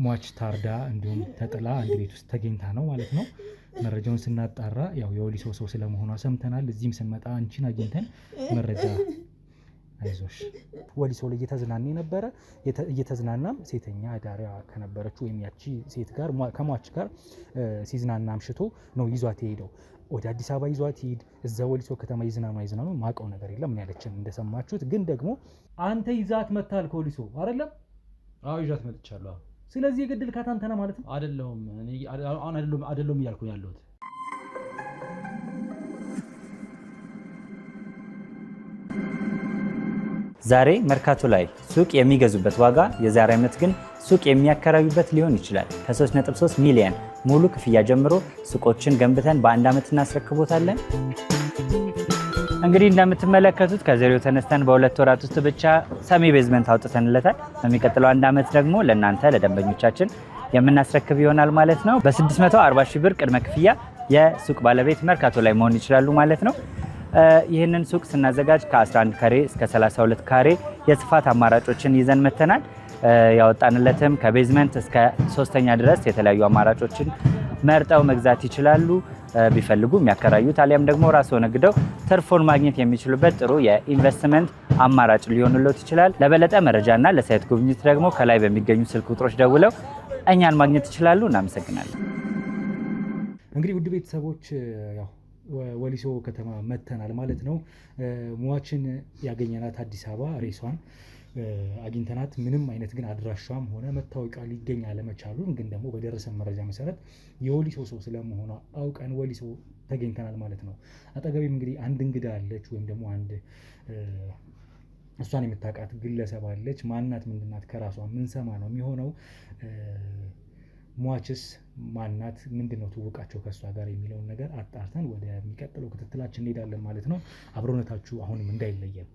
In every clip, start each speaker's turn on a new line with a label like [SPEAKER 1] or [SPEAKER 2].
[SPEAKER 1] ሟች ታርዳ እንዲሁም ተጥላ አንድ ቤት ውስጥ ተገኝታ ነው ማለት ነው። መረጃውን ስናጣራ ያው የወሊሶ ሰው ስለመሆኗ ሰምተናል። እዚህም ስንመጣ አንቺን አግኝተን መረጃ አይዞሽ ወሊሶ ላይ እየተዝናና ነበረ። እየተዝናናም ሴተኛ አዳሪያ ከነበረች ወይም ያቺ ሴት ጋር ከሟች ጋር ሲዝናና አምሽቶ ነው ይዟት ሄደው ወደ አዲስ አበባ ይዟት ሄድ እዛ ወሊሶ ከተማ ይዝናኑ ማቀው ነገር የለም ምን ያለችን እንደሰማችሁት። ግን ደግሞ አንተ ይዛት መጣል ከወሊሶ አይደለም?
[SPEAKER 2] አዎ ይዛት መጥቻለሁ።
[SPEAKER 1] ስለዚህ የግድል ካታንተና ማለት ነው
[SPEAKER 2] አይደለም? እኔ አይደለም እያልኩኝ ያለሁት።
[SPEAKER 3] ዛሬ መርካቶ ላይ ሱቅ የሚገዙበት ዋጋ የዛሬ ዓመት ግን ሱቅ የሚያከራዩበት ሊሆን ይችላል። ከ3.3 ሚሊዮን ሙሉ ክፍያ ጀምሮ ሱቆችን ገንብተን በአንድ ዓመት እናስረክቦታለን። እንግዲህ እንደምትመለከቱት ከዜሮ ተነስተን በሁለት ወራት ውስጥ ብቻ ሰሚ ቤዝመንት አውጥተንለታል። በሚቀጥለው አንድ ዓመት ደግሞ ለእናንተ ለደንበኞቻችን የምናስረክብ ይሆናል ማለት ነው። በ640 ሺህ ብር ቅድመ ክፍያ የሱቅ ባለቤት መርካቶ ላይ መሆን ይችላሉ ማለት ነው። ይህንን ሱቅ ስናዘጋጅ ከ11 ካሬ እስከ 32 ካሬ የስፋት አማራጮችን ይዘን መተናል። ያወጣንለትም ከቤዝመንት እስከ 3ኛ ድረስ የተለያዩ አማራጮችን መርጠው መግዛት ይችላሉ። ቢፈልጉ የሚያከራዩት አሊያም ደግሞ ራስዎ ነግደው ትርፉን ማግኘት የሚችሉበት ጥሩ የኢንቨስትመንት አማራጭ ሊሆንልዎት ይችላል። ለበለጠ መረጃና ለሳይት ጉብኝት ደግሞ ከላይ በሚገኙ ስልክ ቁጥሮች ደውለው እኛን ማግኘት ይችላሉ። እናመሰግናለን።
[SPEAKER 1] እንግዲህ ውድ ቤተሰቦች ያው ወሊሶ ከተማ መተናል ማለት ነው። ሟችን ያገኘናት አዲስ አበባ ሬሷን አግኝተናት ምንም አይነት ግን አድራሻም ሆነ መታወቂያ ሊገኝ አለመቻሉን ግን ደግሞ በደረሰ መረጃ መሰረት የወሊሶ ሰው ስለመሆኗ አውቀን ወሊሶ ተገኝተናል ማለት ነው። አጠገቤም እንግዲህ አንድ እንግዳ አለች ወይም ደግሞ አንድ እሷን የምታውቃት ግለሰብ አለች። ማናት ምንድናት ከራሷ ምን ሰማ ነው የሚሆነው። ሟችስ ማናት ምንድነው ትውቃቸው ከሷ ጋር የሚለውን ነገር አጣርተን ወደሚቀጥለው ክትትላችን እንሄዳለን ማለት ነው። አብሮነታችሁ አሁንም እንዳይለየን።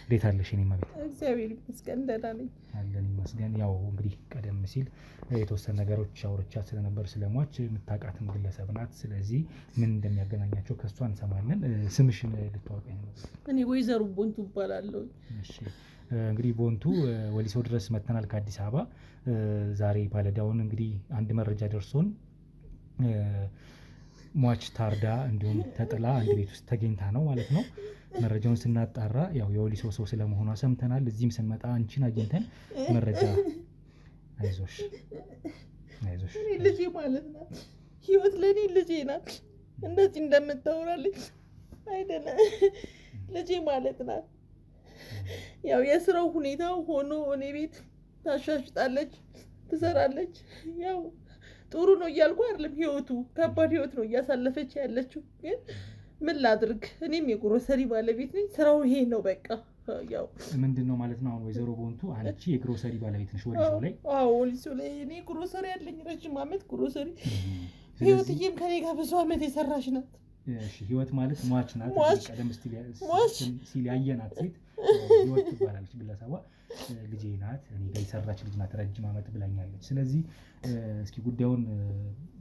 [SPEAKER 1] እንዴት አለሽ የኔ ማቤት?
[SPEAKER 4] እግዚአብሔር ይመስገን ደህና ነኝ።
[SPEAKER 1] አለን ይመስገን። ያው እንግዲህ ቀደም ሲል የተወሰነ ነገሮች አውርቻት ስለነበር ስለሟች የምታውቃትም ግለሰብ ናት። ስለዚህ ምን እንደሚያገናኛቸው ከሷ እንሰማለን። ስምሽን ልታወቀኝ ነው?
[SPEAKER 4] እኔ ወይዘሮ ቦንቱ እባላለሁ።
[SPEAKER 1] እሺ እንግዲህ ቦንቱ ወሊሶ ድረስ መተናል ከአዲስ አበባ። ዛሬ ባለዳውን እንግዲህ አንድ መረጃ ደርሶን ሟች ታርዳ እንዲሁም ተጥላ አንድ ቤት ውስጥ ተገኝታ ነው ማለት ነው። መረጃውን ስናጣራ ያው የወሊሶ ሰው ስለመሆኗ ሰምተናል። እዚህም ስንመጣ አንቺን አግኝተን መረጃ አይዞሽ
[SPEAKER 4] ልጄ ማለት ናት። ህይወት ለኔ ልጄ ናት። እንደዚህ እንደምታወራልኝ አይደለም ልጄ ማለት ናት። ያው የስራው ሁኔታው ሆኖ እኔ ቤት ታሻሽጣለች፣ ትሰራለች። ያው ጥሩ ነው እያልኩ አይደለም። ህይወቱ ከባድ ህይወት ነው እያሳለፈች ያለችው። ግን ምን ላድርግ? እኔም የግሮሰሪ ባለቤት ነኝ። ስራው ይሄ ነው በቃ። ያው
[SPEAKER 1] ምንድነው ማለት ነው። አሁን ወይዘሮ ቦንቱ አንቺ የግሮሰሪ ባለቤት ነሽ ወሊሶ ላይ?
[SPEAKER 4] አዎ ወሊሶ ላይ እኔ ግሮሰሪ ያለኝ ረጅም ዓመት ግሮሰሪ። ህይወትዬም ከኔ ጋር ብዙ ዓመት የሰራች ናት።
[SPEAKER 1] እሺ ህይወት ማለት ሟች ናት። ቀደም ሲል ያየናት ሴት ህይወት ትባላለች ግለሰቧ። ልጄ ናት፣ እኔ ጋር የሰራች ልጅ ናት ረጅም ዓመት ብላኛለች። ስለዚህ እስኪ ጉዳዩን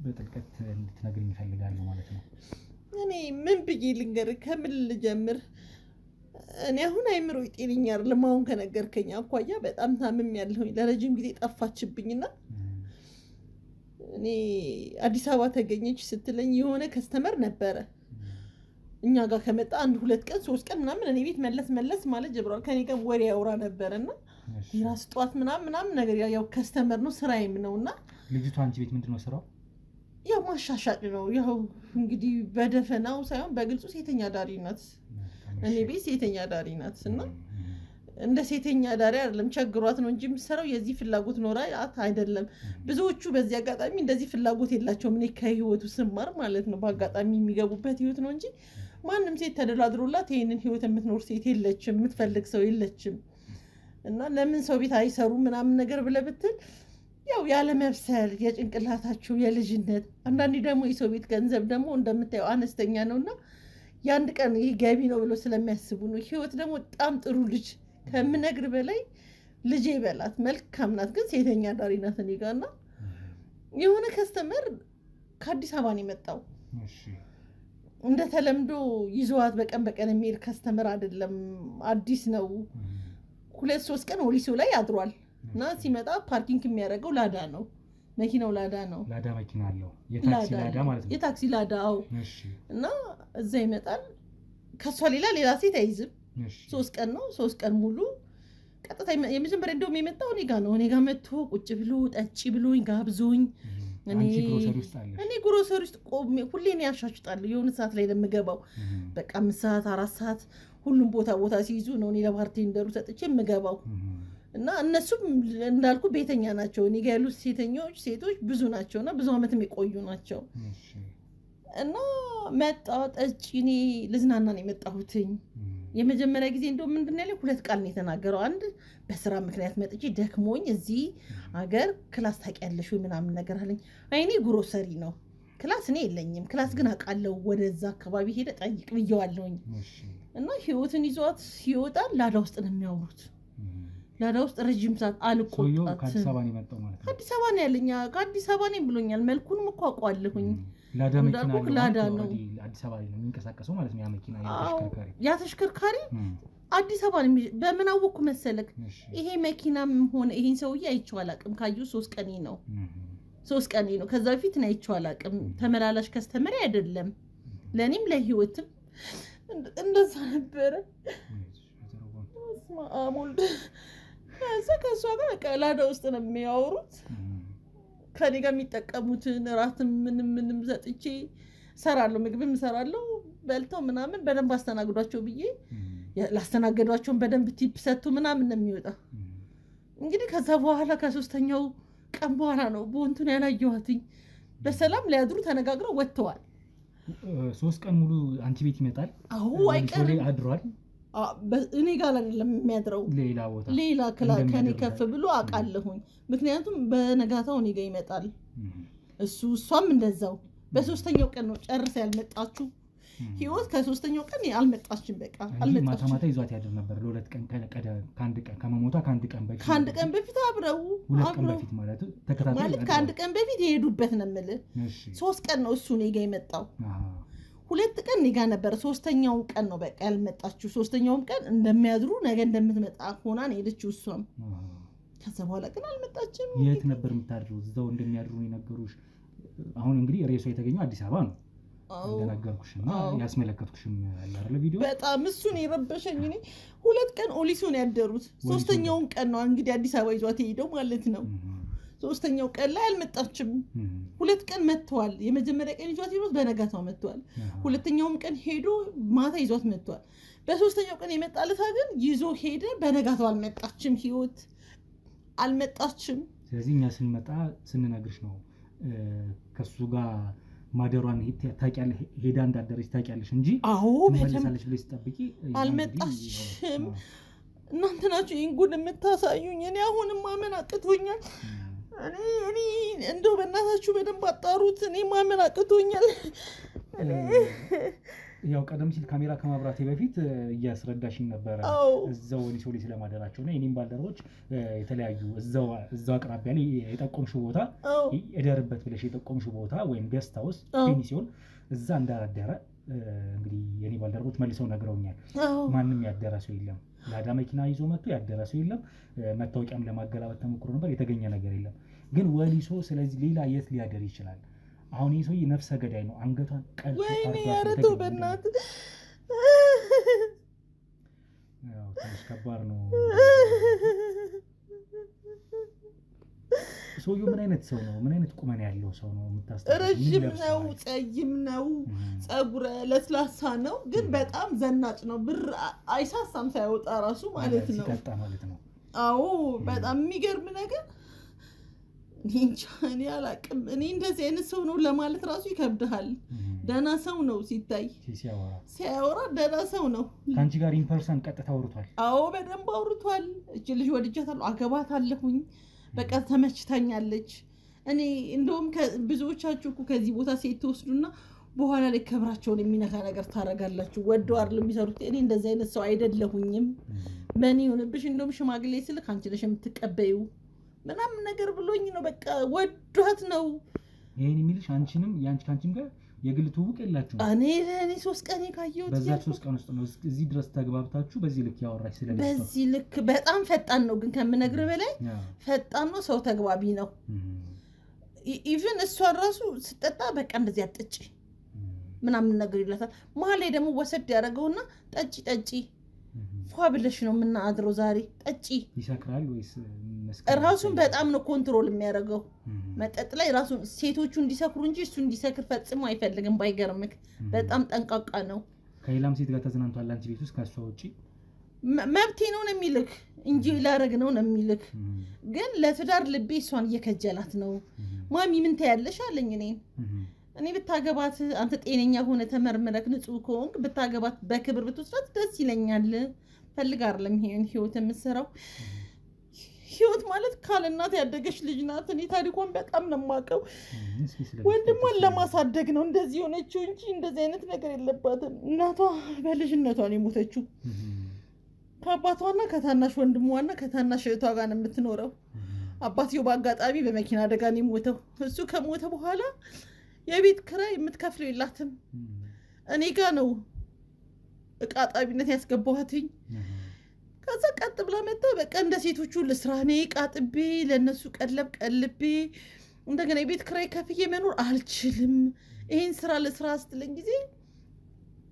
[SPEAKER 1] በጥልቀት እንድትነግሪኝ እፈልጋለሁ ማለት ነው።
[SPEAKER 4] እኔ ምን ብዬ ልንገርህ? ከምን ልጀምር? እኔ አሁን አይምሮ ጤነኛ አይደለም። አሁን ከነገርከኝ አኳያ በጣም ታምም ያለሁኝ ለረጅም ጊዜ ጠፋችብኝና እኔ አዲስ አበባ ተገኘች ስትለኝ የሆነ ከስተመር ነበረ እኛ ጋር ከመጣ 1-2 ቀን 3 ቀን ምናምን እኔ ቤት መለስ ማለት ጀምሯል። ከኔ ጋር ወሬ ያወራ ነበርና የራስ ጧት ምናምን ነገር ያው ከስተመር ነው ስራዬም ነውና።
[SPEAKER 1] ልጅቷ አንቺ ቤት ምንድነው ስራው?
[SPEAKER 4] ያው ማሻሻጥ ነው። ያው እንግዲህ በደፈናው ሳይሆን በግልጹ ሴተኛ ዳሪ ናት። እኔ ቤት ሴተኛ ዳሪ ናት እና እንደ ሴተኛ ዳሪ አይደለም ቸግሯት ነው እንጂ የምትሰራው የዚህ ፍላጎት ኖራ አይደለም። ብዙዎቹ በዚህ አጋጣሚ እንደዚህ ፍላጎት የላቸውም። እኔ ከህይወቱ ስማር ማለት ነው በአጋጣሚ የሚገቡበት ህይወት ነው እንጂ ማንም ሴት ተደላድሮላት ይሄንን ህይወት የምትኖር ሴት የለችም፣ የምትፈልግ ሰው የለችም። እና ለምን ሰው ቤት አይሰሩ ምናምን ነገር ብለህ ብትል ያው ያለ መብሰል የጭንቅላታቸው የልጅነት አንዳንዴ ደግሞ የሰው ቤት ገንዘብ ደግሞ እንደምታየው አነስተኛ ነውና ያንድ ቀን ይሄ ገቢ ነው ብሎ ስለሚያስቡ ነው። ህይወት ደግሞ በጣም ጥሩ ልጅ ከምነግር በላይ ልጄ በላት መልካም ናት። ግን ሴተኛ ዳሪ ናት እኔ ጋር እና የሆነ ከስተመር ከአዲስ አበባ ነው የመጣው። እንደተለምዶ ይዟት በቀን የሚሄድ ከስተመር አይደለም፣ አዲስ ነው። 2-3 ቀን ወሊሶ ላይ አድሯል እና ሲመጣ ፓርኪንግ የሚያደርገው ላዳ ነው። መኪናው ላዳ ነው።
[SPEAKER 1] ላዳ መኪና አለው። የታክሲ ላዳ ማለት ነው።
[SPEAKER 4] የታክሲ ላዳ። አዎ።
[SPEAKER 1] እሺ።
[SPEAKER 4] እና እዛ ይመጣል። ከሷ ሌላ ሴት አይዝም። 3 ቀን ነው። 3 ቀን ሙሉ ቀጥታ የመጀመሪያ እንደውም የመጣው እኔ ጋር ነው። እኔ ጋር መጥቶ ቁጭ ብሎ ጠጪ ብሎኝ ጋብዞኝ እኔ ግሮሰሪ ውስጥ ቆሜ ሁሌ እኔ ያሻሽጣለሁ። የሆነ ሰዓት ላይ ለምገባው በቃ 5 ሰዓት 4 ሰዓት ሁሉም ቦታ ሲይዙ ነው እኔ ለባርቴንደሩ ሰጥቼ የምገባው። እና እነሱም እንዳልኩ ቤተኛ ናቸው። እኔ ጋር ያሉት ሴቶች ብዙ ናቸውና ብዙ ዓመትም የቆዩ ናቸው። እና መጣ ጠጪ። እኔ ልዝናና ነው የመጣሁትኝ። የመጀመሪያ ጊዜ እንደው ምንድን ያለኝ 2 ቃል ነው የተናገረው። አንድ በስራ ምክንያት መጥቼ ደክሞኝ እዚህ ሀገር ክላስ ታውቂያለሽ ወይ ምናምን ነገር አለኝ። አይኔ ግሮሰሪ ነው ክላስ እኔ የለኝም። ክላስ ግን አውቃለሁ። ወደዛ አካባቢ ሄደ ጠይቅ ብየዋለሁኝ። እና ህይወትን ይዟት ሲወጣ ላዳ ውስጥ ነው የሚያወሩት። ላዳ ውስጥ ረጅም ሰዓት አልቆጣት።
[SPEAKER 1] ከአዲስ አበባ ነው የመጣው ማለት ነው።
[SPEAKER 4] አዲስ አበባ ነው ያለኝ። ከአዲስ አበባ ነኝ ብሎኛል። መልኩንም እኮ አውቀዋለሁኝ።
[SPEAKER 1] ላዳ መኪና ነው።
[SPEAKER 4] ላዳ ነው።
[SPEAKER 1] አዲስ አበባ ነው የሚንቀሳቀሰው ማለት ነው። ያ መኪና
[SPEAKER 4] ያ ተሽከርካሪ አዲስ አበባ ነው። በምን አወቅኩ መሰለክ? ይሄ መኪናም ሆነ ይሄን ሰውዬ አይቼው አላውቅም። ካየሁ 3 ቀኔ ነው። 3 ቀኔ ነው። ከዛ በፊት ነው አይቼው አላውቅም። ተመላላሽ ከስተመሪ አይደለም። ለኔም ለህይወትም እንደዛ ነበረ። አሞልድ ከእሷ ጋር በቃ ላዳ ውስጥ ነው የሚያወሩት። ከኔ ጋር የሚጠቀሙትን እራትም ምንም ሰጥቼ እሰራለሁ፣ ምግብም እሰራለሁ። በልተው ምናምን በደንብ አስተናግዷቸው ብዬ ላስተናገዷቸውን በደንብ ቲፕ ሰጥቶ ምናምን ነው የሚወጣ። እንግዲህ ከዛ በኋላ ከ3ኛው ቀን በኋላ ነው ቦንቱን ያላየኋትኝ። በሰላም ሊያድሩ ተነጋግረው ወጥተዋል።
[SPEAKER 1] 3 ቀን ሙሉ አንቺ ቤት ይመጣል?
[SPEAKER 4] አዎ አይቀርም።
[SPEAKER 1] አድሯል።
[SPEAKER 4] እኔ ጋር አይደለም የሚያድረው፣ ሌላ ከኔ ከፍ ብሎ አውቃለሁኝ። ምክንያቱም በነጋታው እኔ ጋር ይመጣል እሷም እንደዛው። በ3ኛው ቀን ነው ጨርሳ ያልመጣችሁ ህይወት። ከ3ኛው ቀን አልመጣችም። በቃ አልመጣችም።
[SPEAKER 1] ማታ ይዟት ያድር ነበር ለ2 ቀን ከአንድ ቀን ከመሞቷ ከአንድ ቀን በፊት
[SPEAKER 4] አብረው
[SPEAKER 1] 2 ቀን በፊት ማለት ተከታታይ
[SPEAKER 4] ማለት ከአንድ ቀን በፊት የሄዱበት ነው የምልህ። 3 ቀን ነው እሱ እኔ ጋር የመጣው። 2 ቀን እኔ ጋር ነበር። 3ኛው ቀን ነው በቃ ያልመጣችሁ። 3ኛውም ቀን እንደሚያድሩ ነገ እንደምትመጣ ሆና ነው ሄደችው እሷም። ከዛ በኋላ ግን አልመጣችም።
[SPEAKER 1] የት ነበር የምታድረው? እዛው እንደሚያድሩ ነው የነገሩሽ? አሁን እንግዲህ ሬሷ የተገኘው አዲስ አበባ ነው እንደነገርኩሽና ያስመለከትኩሽም ያለ አይደል ቪዲዮ። በጣም
[SPEAKER 4] እሱን የረበሸኝ እኔ 2 ቀን ኦሊሱ ነው ያደሩት። 3ኛውን ቀን ነው እንግዲህ አዲስ አበባ ይዟት ሄደው ማለት ነው። 3ኛው ቀን ላይ አልመጣችም። 2 ቀን መጥተዋል። የመጀመሪያ ቀን ይዟት ሄዶት በነጋታው መጥተዋል። 2ኛውም ቀን ሄዶ ማታ ይዟት መጥተዋል። በ3ኛው ቀን የመጣለታ ግን ይዞ ሄደ። በነጋታው አልመጣችም። ህይወት አልመጣችም።
[SPEAKER 1] ስለዚህ እኛ ስንመጣ ስንነግርሽ ነው ከሱ ጋር ማደሯን ታውቂያለሽ፣ ሄዳ እንዳደረች ታውቂያለሽ እንጂ ትመለሳለች ብለሽ ትጠብቂ
[SPEAKER 4] አልመጣችም። እናንተ ናችሁ ይህን ጉድ የምታሳዩኝ። እኔ አሁንም ማመን አቅቶኛል። እኔ እንደው በእናታችሁ በደንብ አጣሩት። እኔ ማመን አቅቶኛል።
[SPEAKER 1] ያው ቀደም ሲል ካሜራ ከማብራቴ በፊት እያስረዳሽኝ ነበረ እዛው ወሊሶሊ ስለማደራቸው እና የኔም ባልደረቦች የተለያዩ እዛው አቅራቢያ ላይ የጠቆምሽው ቦታ እደርበት ብለሽ የጠቆምሽው ቦታ ወይም ገስት ሃውስ ፔኒሲዮን እዛ እንዳደረ እንግዲህ የኔ ባልደረቦች መልሰው ነግረውኛል። ማንም ያደረሰው የለም። ላዳ መኪና ይዞ መጥቶ ያደረሰው የለም። መታወቂያም ለማገላበጥ ተሞክሮ ነበር፣ የተገኘ ነገር የለም። ግን ወሊሶ ስለዚህ ሌላ የት ሊያደር ይችላል? አሁን ይሄ ሰውዬ ነፍሰ ገዳይ ነው። አንገቷን ቀልቶ
[SPEAKER 4] ወይኔ ያረተው በእናትህ
[SPEAKER 1] ያው ትንሽ ከባድ ነው። ሰውዬው ምን አይነት ሰው ነው? ምን አይነት ቁመና ያለው ሰው ነው?
[SPEAKER 4] ረጅም ነው፣ ጸይም ነው፣ ጸጉረ ለስላሳ ነው፣ ግን በጣም ዘናጭ ነው። ብር አይሳሳም ሳይወጣ ራሱ ማለት ነው።
[SPEAKER 1] ሲጠጣ ማለት ነው።
[SPEAKER 4] አዎ በጣም የሚገርም ነገር። እኔ አላቅም። እኔ እንደዚህ አይነት ሰው ነው ለማለት ራሱ ይከብድሃል። ደህና ሰው ነው ሲታይ፣ ሲያወራ ደህና ሰው ነው።
[SPEAKER 1] ከአንቺ ጋር ኢንፐርሰን ቀጥታ አውርቷል?
[SPEAKER 4] አዎ በደንብ አውርቷል። እቺ ልጅ ወድጃታለሁ፣ አገባታለሁኝ፣ በቃ ተመችታኛለች። እኔ እንደውም ብዙዎቻችሁ እኮ ከዚህ ቦታ ሴት ትወስዱና በኋላ ላይ ክብራቸውን የሚነካ ነገር ታደርጋላችሁ። ወደው አይደል የሚሰሩት። እኔ እንደዚህ አይነት ሰው አይደለሁኝም። ምን ይሁንብሽ፣ እንደውም ሽማግሌ ስልክ አንቺ ነሽ የምትቀበዩ ምናምን ነገር ብሎኝ ነው። በቃ ወዷት ነው
[SPEAKER 1] ይሄን የሚልሽ። አንቺንም ከአንቺም ጋር የግል ትውውቅ የላችሁ?
[SPEAKER 4] እኔ 3 ቀን ካየሁት
[SPEAKER 1] በዛ 3 ቀን ውስጥ ነው እዚህ ድረስ ተግባብታችሁ በዚህ ልክ ያወራሽ ስለዚህ
[SPEAKER 4] በዚህ ልክ በጣም ፈጣን ነው። ግን ከምነግርህ በላይ ፈጣን ነው። ሰው ተግባቢ ነው። ኢቭን እሷ ራሱ ስጠጣ በቃ እንደዚህ አትጠጪ ምናምን ነገር ይላታል። መሀል ላይ ደግሞ ወሰድ ያደረገውና ጠጪ ፏ ብለሽ ነው የምናድረው ዛሬ ጠጪ።
[SPEAKER 1] ይሰክራል ወይስ
[SPEAKER 4] ራሱን በጣም ነው ኮንትሮል የሚያደርገው መጠጥ ላይ ራሱን። ሴቶቹ እንዲሰክሩ እንጂ እሱ እንዲሰክር ፈጽሞ አይፈልግም። ባይገርምክ በጣም ጠንቃቃ ነው።
[SPEAKER 1] ከሌላም ሴት ጋር ተዝናንቷል አንቺ ቤት ውስጥ ከሷ ውጪ?
[SPEAKER 4] መብቴ ነው የሚልክ እንጂ ላረግ ነው የሚልክ። ግን ለትዳር ልቤ እሷን እየከጀላት ነው። ማሚ ምን ታያለሽ አለኝ እኔ ብታገባት አንተ ጤነኛ ሆነ ተመርምረክ ንጹህ ከሆንክ ብታገባት በክብር ብትወስዳት ደስ ይለኛል። ፈልግ አይደለም ይሄን ህይወት የምትሰራው። ህይወት ማለት ካለናት ያደገች ልጅ ናት። እኔ ታሪኳን በጣም ነው የማውቀው። ወንድሟን ለማሳደግ ነው እንደዚህ ሆነችው እንጂ እንደዚህ አይነት ነገር የለባትም። እናቷ በልጅነቷ ነው የሞተችው። ከአባቷና ከታናሽ ወንድሟና ከታናሽ እህቷ ጋር ነው የምትኖረው። አባትየው በአጋጣሚ በመኪና አደጋ ነው የሞተው። እሱ ከሞተ በኋላ የቤት ኪራይ የምትከፍለው የላትም። እኔ ጋ ነው እቃ ጣቢነት ያስገባኋትኝ። ከዛ ቀጥ ብላ መጣ። በቃ እንደ ሴቶቹ ልስራ እኔ እቃ ጥቤ ለነሱ ቀለብ ቀልቤ እንደገና የቤት ኪራይ ከፍዬ መኖር አልችልም። ይሄን ስራ ለስራ ስትለኝ ጊዜ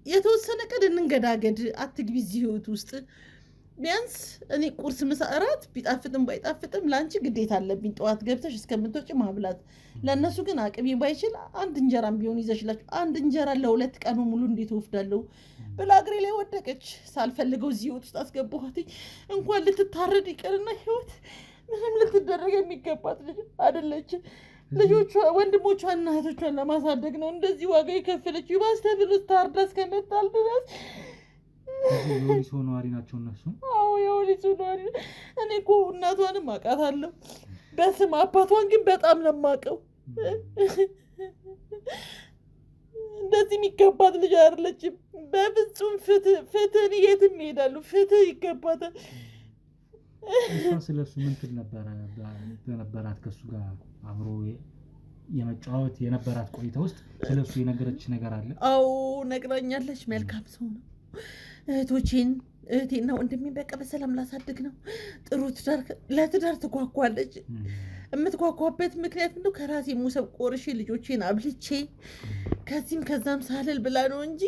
[SPEAKER 4] የተወሰነ ቀን እንንገዳገድ፣ አትግቢ እዚህ ህይወት ውስጥ ቢያንስ እኔ ቁርስ ምሳ እራት ቢጣፍጥም ባይጣፍጥም ላንቺ ግዴታ አለብኝ። ጠዋት ገብተሽ እስከምትወጪ ማብላት። ለነሱ ግን አቅሜ ባይችል አንድ እንጀራም ቢሆን ይዘሽላችሁ አንድ እንጀራ ለሁለት ቀኑ ሙሉ እንዴት ወፍዳለሁ ብላ እግሬ ላይ ወደቀች። ሳልፈልገው እዚህ ህይወት ውስጥ አስገባኋት። እንኳን ልትታረድ ይቅርና ህይወት ምንም ልትደረግ የሚገባት ልጅ አይደለች። ልጆቿ ወንድሞቿና እህቶቿን ለማሳደግ ነው እንደዚህ ዋጋ የከፈለችው። ይባስ ተብሎ ታርዳ እስከመጣል ድረስ
[SPEAKER 1] የወሊሶ ነዋሪ ናቸው እነሱ?
[SPEAKER 4] አዎ የወሊሶ ነዋሪ። እኔ እኮ እናቷንም አውቃታለሁ በስም አባቷን ግን በጣም ነው የማውቀው። እንደዚህ የሚገባት ልጅ አይደለችም በፍጹም። ፍትህ የትም ይሄዳሉ። ፍትህ ይገባታል።
[SPEAKER 1] እሷ ስለሱ ምን ትል ነበረ? በነበራት ከሱ ጋር አብሮ የመጫወት የነበራት ቆይታ ውስጥ ስለሱ የነገረች ነገር አለ?
[SPEAKER 4] አዎ ነግራኛለች። መልካም ሰው ነው። እህቴና ወንድሜን በቃ በሰላም ላሳድግ ነው። ጥሩ ለትዳር ትጓጓለች። የምትጓጓበት ምክንያት ምንድነው? ከራሴ ሙሰብ ቆርሼ ልጆቼን አብልቼ ከዚህም ከዛም ሳልል ብላ ነው እንጂ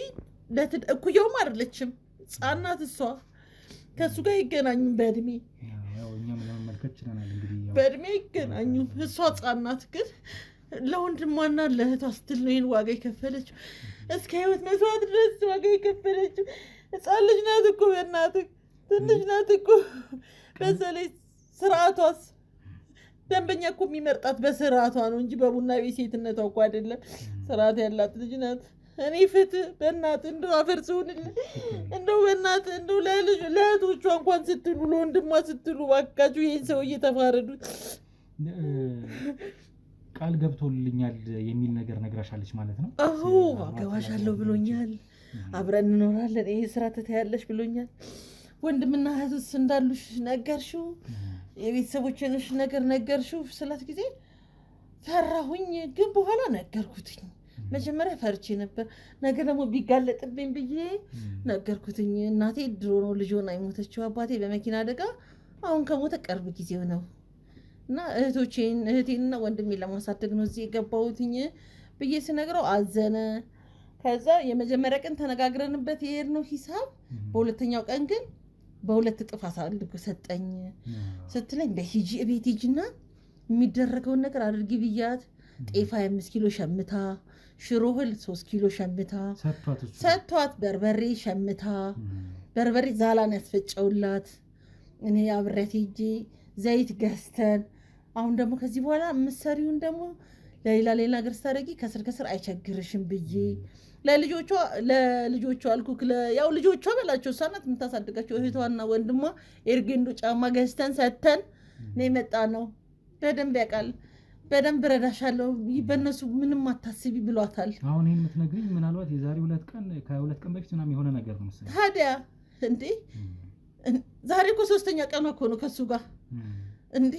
[SPEAKER 4] እኩያውም አይደለችም። ሕፃናት እሷ ከእሱ ጋር ይገናኙ በእድሜ በእድሜ ይገናኙ። እሷ ሕፃናት ግን ለወንድሟና ለእህቷ ስትል ነው ይህን ዋጋ የከፈለችው። እስከ ህይወት መስዋዕት ድረስ ዋጋ የከፈለችው። ሕፃን ልጅ ናት እኮ በእናትህ ትንሽ ናት እኮ። በተለይ ስርዓቷስ ደንበኛ እኮ የሚመርጣት በስርዓቷ ነው እንጂ በቡና ቤት ሴትነቷ እኮ አይደለም። ስርዓት ያላት ልጅ ናት። እኔ ፍትህ በእናትህ እንደው አፈርሰውንልህ እንደው በእናትህ እንደው ለእህቶቿ እንኳን ስትሉ ለወንድሟ ስትሉ ባካችሁ ይህን ሰው እየተፋረዱት።
[SPEAKER 1] ቃል ገብቶልኛል የሚል ነገር ነግራሻለች ማለት ነው?
[SPEAKER 4] አዎ አገባሻለሁ ብሎኛል። አብረን እንኖራለን ይህ ስራ ትታያለሽ ብሎኛል። ወንድምና እህቶች እንዳሉሽ ነገርሽው? የቤተሰቦችንሽ ነገር ነገርሽው ስላት ጊዜ ፈራሁኝ። ግን በኋላ ነገርኩትኝ። መጀመሪያ ፈርቼ ነበር። ነገር ደግሞ ቢጋለጥብኝ ብዬ ነገርኩትኝ። እናቴ ድሮ ነው ልጅ ሆና የሞተችው። አባቴ በመኪና አደጋ አሁን ከሞተ ቅርብ ጊዜው ነው። እና እህቴንና ወንድሜን ለማሳደግ ነው እዚህ የገባሁትኝ ብዬ ስነግረው አዘነ። ከዛ የመጀመሪያ ቀን ተነጋግረንበት የሄድነው ሂሳብ በሁለተኛው ቀን ግን በሁለት እጥፍ አሳልጎ ሰጠኝ። ስትለኝ በሂጂ እቤት ሂጂና የሚደረገውን ነገር አድርጊ ብያት ጤፍ 25 ኪሎ ሸምታ፣ ሽሮ እህል 3 ኪሎ ሸምታ ሰጥቷት፣ በርበሬ ሸምታ፣ በርበሬ ዛላን ያስፈጨውላት እኔ አብሬያት ሄጄ ዘይት ገዝተን አሁን ደግሞ ከዚህ በኋላ ምሰሪውን ደግሞ ለሌላ ነገር ስታደርጊ ከስር አይቸግርሽም ብዬ ለልጆቿ አልኩክ። ያው ልጆቿ በላቸው እሷ ናት የምታሳድጋቸው። እህቷና ወንድሟ ኤርጌንዶ ጫማ ገዝተን ሰተን ነው የመጣ ነው። በደንብ ያውቃል። በደንብ ረዳሻለሁ፣ በእነሱ ምንም አታስቢ ብሏታል።
[SPEAKER 1] አሁን ይህን የምትነግሪኝ ምናልባት የዛሬ ከሁለት ቀን በፊት ምናምን የሆነ ነገር ነው መሰለኝ።
[SPEAKER 4] ታዲያ እንዴ ዛሬ እኮ 3ኛ ቀኗ እኮ ነው ከሱ ጋር። እንዴ